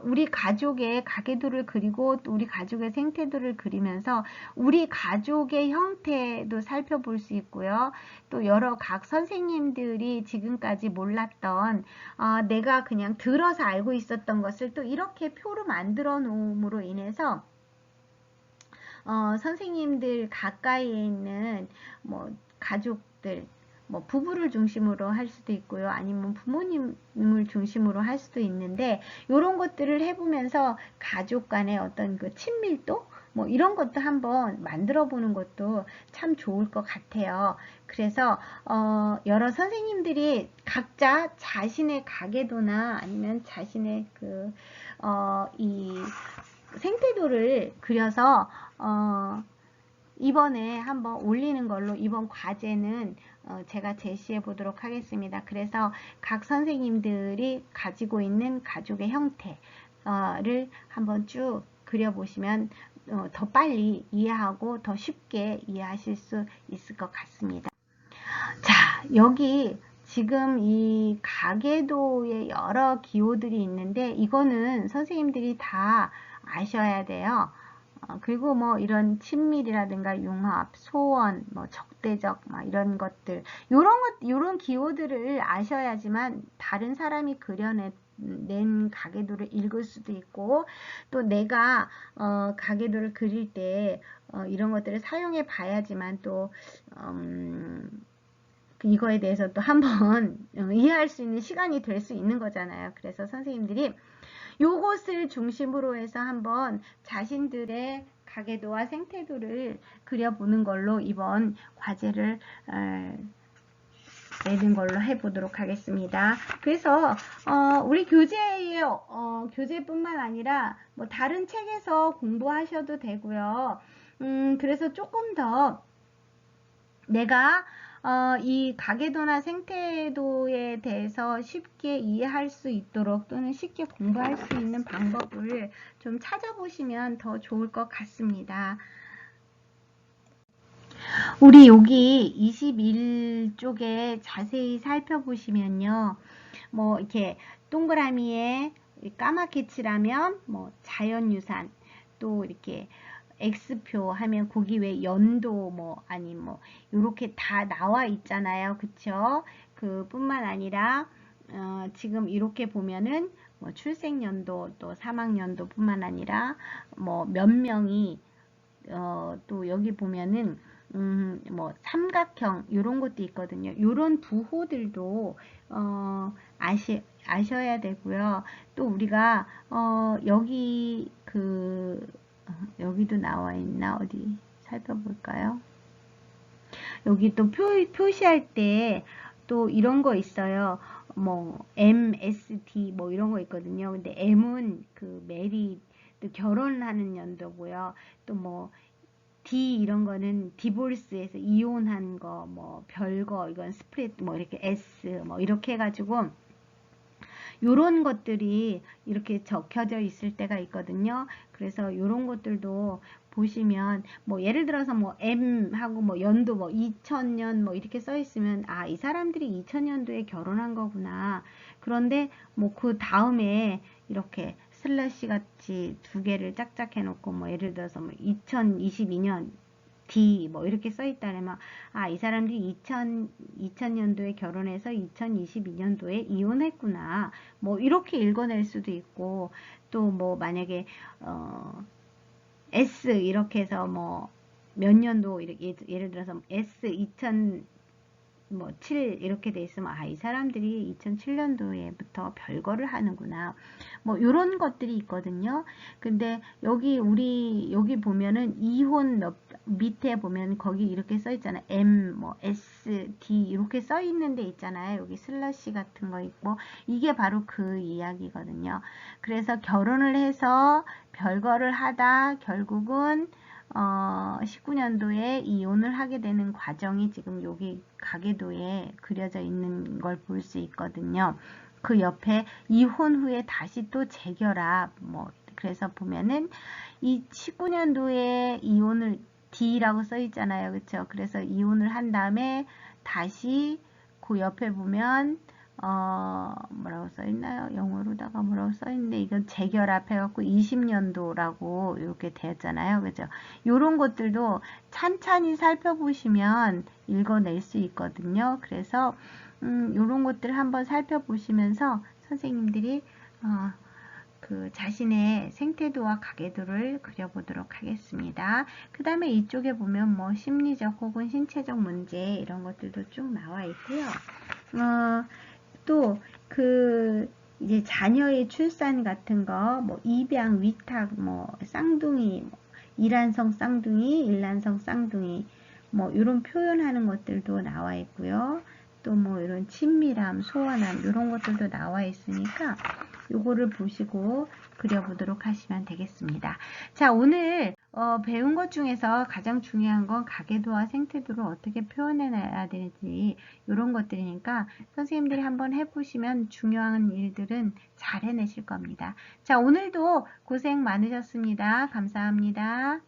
우리 가족의 가계도를 그리고 또 우리 가족의 생태도를 그리면서 우리 가족의 형태도 살펴볼 수 있고요. 또 여러 각 선생님들이 지금까지 몰랐던 내가 그냥 들어서 알고 있었던 것을 또 이렇게 표로 만들어 놓음으로 인해서 선생님들 가까이에 있는 뭐 가족들 뭐 부부를 중심으로 할 수도 있고요. 아니면 부모님을 중심으로 할 수도 있는데 이런 것들을 해보면서 가족 간의 어떤 그 친밀도 뭐 이런 것도 한번 만들어 보는 것도 참 좋을 것 같아요. 그래서 여러 선생님들이 각자 자신의 가계도나 아니면 자신의 이 생태도를 그려서 이번에 한번 올리는 걸로 이번 과제는 제가 제시해 보도록 하겠습니다. 그래서 각 선생님들이 가지고 있는 가족의 형태를 한번 쭉 그려보시면 더 빨리 이해하고 더 쉽게 이해하실 수 있을 것 같습니다. 자, 여기 지금 이 가계도에 여러 기호들이 있는데 이거는 선생님들이 다 아셔야 돼요. 그리고 뭐 이런 친밀이라든가 융합, 소원, 뭐 적대적, 막 이런 것들, 요런 기호들을 아셔야지만 다른 사람이 낸 가계도를 읽을 수도 있고, 또 내가 가계도를 그릴 때 이런 것들을 사용해 봐야지만 또 이거에 대해서 또 한번 이해할 수 있는 시간이 될 수 있는 거잖아요. 그래서 선생님들이 요것을 중심으로 해서 한번 자신들의 가계도와 생태도를 그려보는 걸로 이번 과제를 내는 걸로 해보도록 하겠습니다. 그래서 우리 교재뿐만 아니라 뭐 다른 책에서 공부하셔도 되고요. 그래서 조금 더 내가 이 가계도나 생태도에 대해서 쉽게 이해할 수 있도록 또는 쉽게 공부할 수 있는 방법을 좀 찾아보시면 더 좋을 것 같습니다. 우리 여기 21쪽에 자세히 살펴보시면요. 뭐 이렇게 동그라미에 까맣게 칠하면 뭐 자연유산, 또 이렇게 X표 하면 거기 왜 연도 뭐 아니 뭐 요렇게 다 나와 있잖아요. 그쵸? 그뿐만 아니라 지금 이렇게 보면은 뭐 출생연도 또 사망연도 뿐만 아니라 뭐 몇 명이 또 여기 보면은 뭐 삼각형 이런 것도 있거든요. 이런 부호들도 아셔야 되고요. 또 우리가 여기 여기도 나와 있나 어디 살펴볼까요? 여기 또 표시할 때 또 이런 거 있어요. 뭐 MSD 뭐 이런 거 있거든요. 근데 M은 그 메리 결혼하는 연도고요. 또 뭐 D 이런 거는 디볼스에서 이혼한 거, 뭐 별거 이건 스프릿 뭐 이렇게 S 뭐 이렇게 해가지고 요런 것들이 이렇게 적혀져 있을 때가 있거든요. 그래서 요런 것들도 보시면 뭐 예를 들어서 뭐 M 하고 뭐 연도 뭐 2000년 뭐 이렇게 써 있으면 아, 이 사람들이 2000년도에 결혼한 거구나. 그런데 뭐 그 다음에 이렇게 슬래시 같이 두 개를 짝짝 해놓고 뭐 예를 들어서 뭐 2022년 D 뭐 이렇게 써 있다면 아, 이 사람들이 2000년도에 결혼해서 2022년도에 이혼했구나. 뭐 이렇게 읽어낼 수도 있고 또 뭐 만약에 S 이렇게 해서 뭐 몇 년도 이렇게 예를 들어서 S 2000 뭐 7 이렇게 돼 있으면 아, 이 사람들이 2007년도에부터 별거를 하는구나. 뭐 이런 것들이 있거든요. 근데 우리 여기 보면은 이혼 밑에 보면 거기 이렇게 써 있잖아요. M 뭐 S D 이렇게 써 있는 데 있잖아요. 여기 슬러시 같은 거 있고 이게 바로 그 이야기거든요. 그래서 결혼을 해서 별거를 하다 결국은 19년도에 이혼을 하게 되는 과정이 지금 여기 가계도에 그려져 있는 걸 볼 수 있거든요. 그 옆에 이혼 후에 다시 또 재결합 뭐 그래서 보면은 이 19년도에 이혼을 D라고 써 있잖아요. 그렇죠? 그래서 이혼을 한 다음에 다시 그 옆에 보면 뭐라고 써 있나요? 영어로다가 뭐라고 써 있는데 이건 재결합 해갖고 20년도라고 이렇게 되었잖아요. 그죠? 요런 것들도 찬찬히 살펴보시면 읽어낼 수 있거든요. 그래서 요런 것들 한번 살펴보시면서 선생님들이 그 자신의 생태도와 가계도를 그려보도록 하겠습니다. 그 다음에 이쪽에 보면 뭐 심리적 혹은 신체적 문제 이런 것들도 쭉 나와 있고요. 또 이제 자녀의 출산 같은 거, 뭐 입양, 위탁, 뭐 쌍둥이, 이란성 쌍둥이, 일란성 쌍둥이, 뭐 이런 표현하는 것들도 나와 있고요. 또 뭐 이런 친밀함, 소원함 이런 것들도 나와 있으니까 요거를 보시고 그려보도록 하시면 되겠습니다. 자, 오늘 배운 것 중에서 가장 중요한 건 가계도와 생태도를 어떻게 표현해내야 되는지 이런 것들이니까 선생님들이 한번 해보시면 중요한 일들은 잘 해내실 겁니다. 자, 오늘도 고생 많으셨습니다. 감사합니다.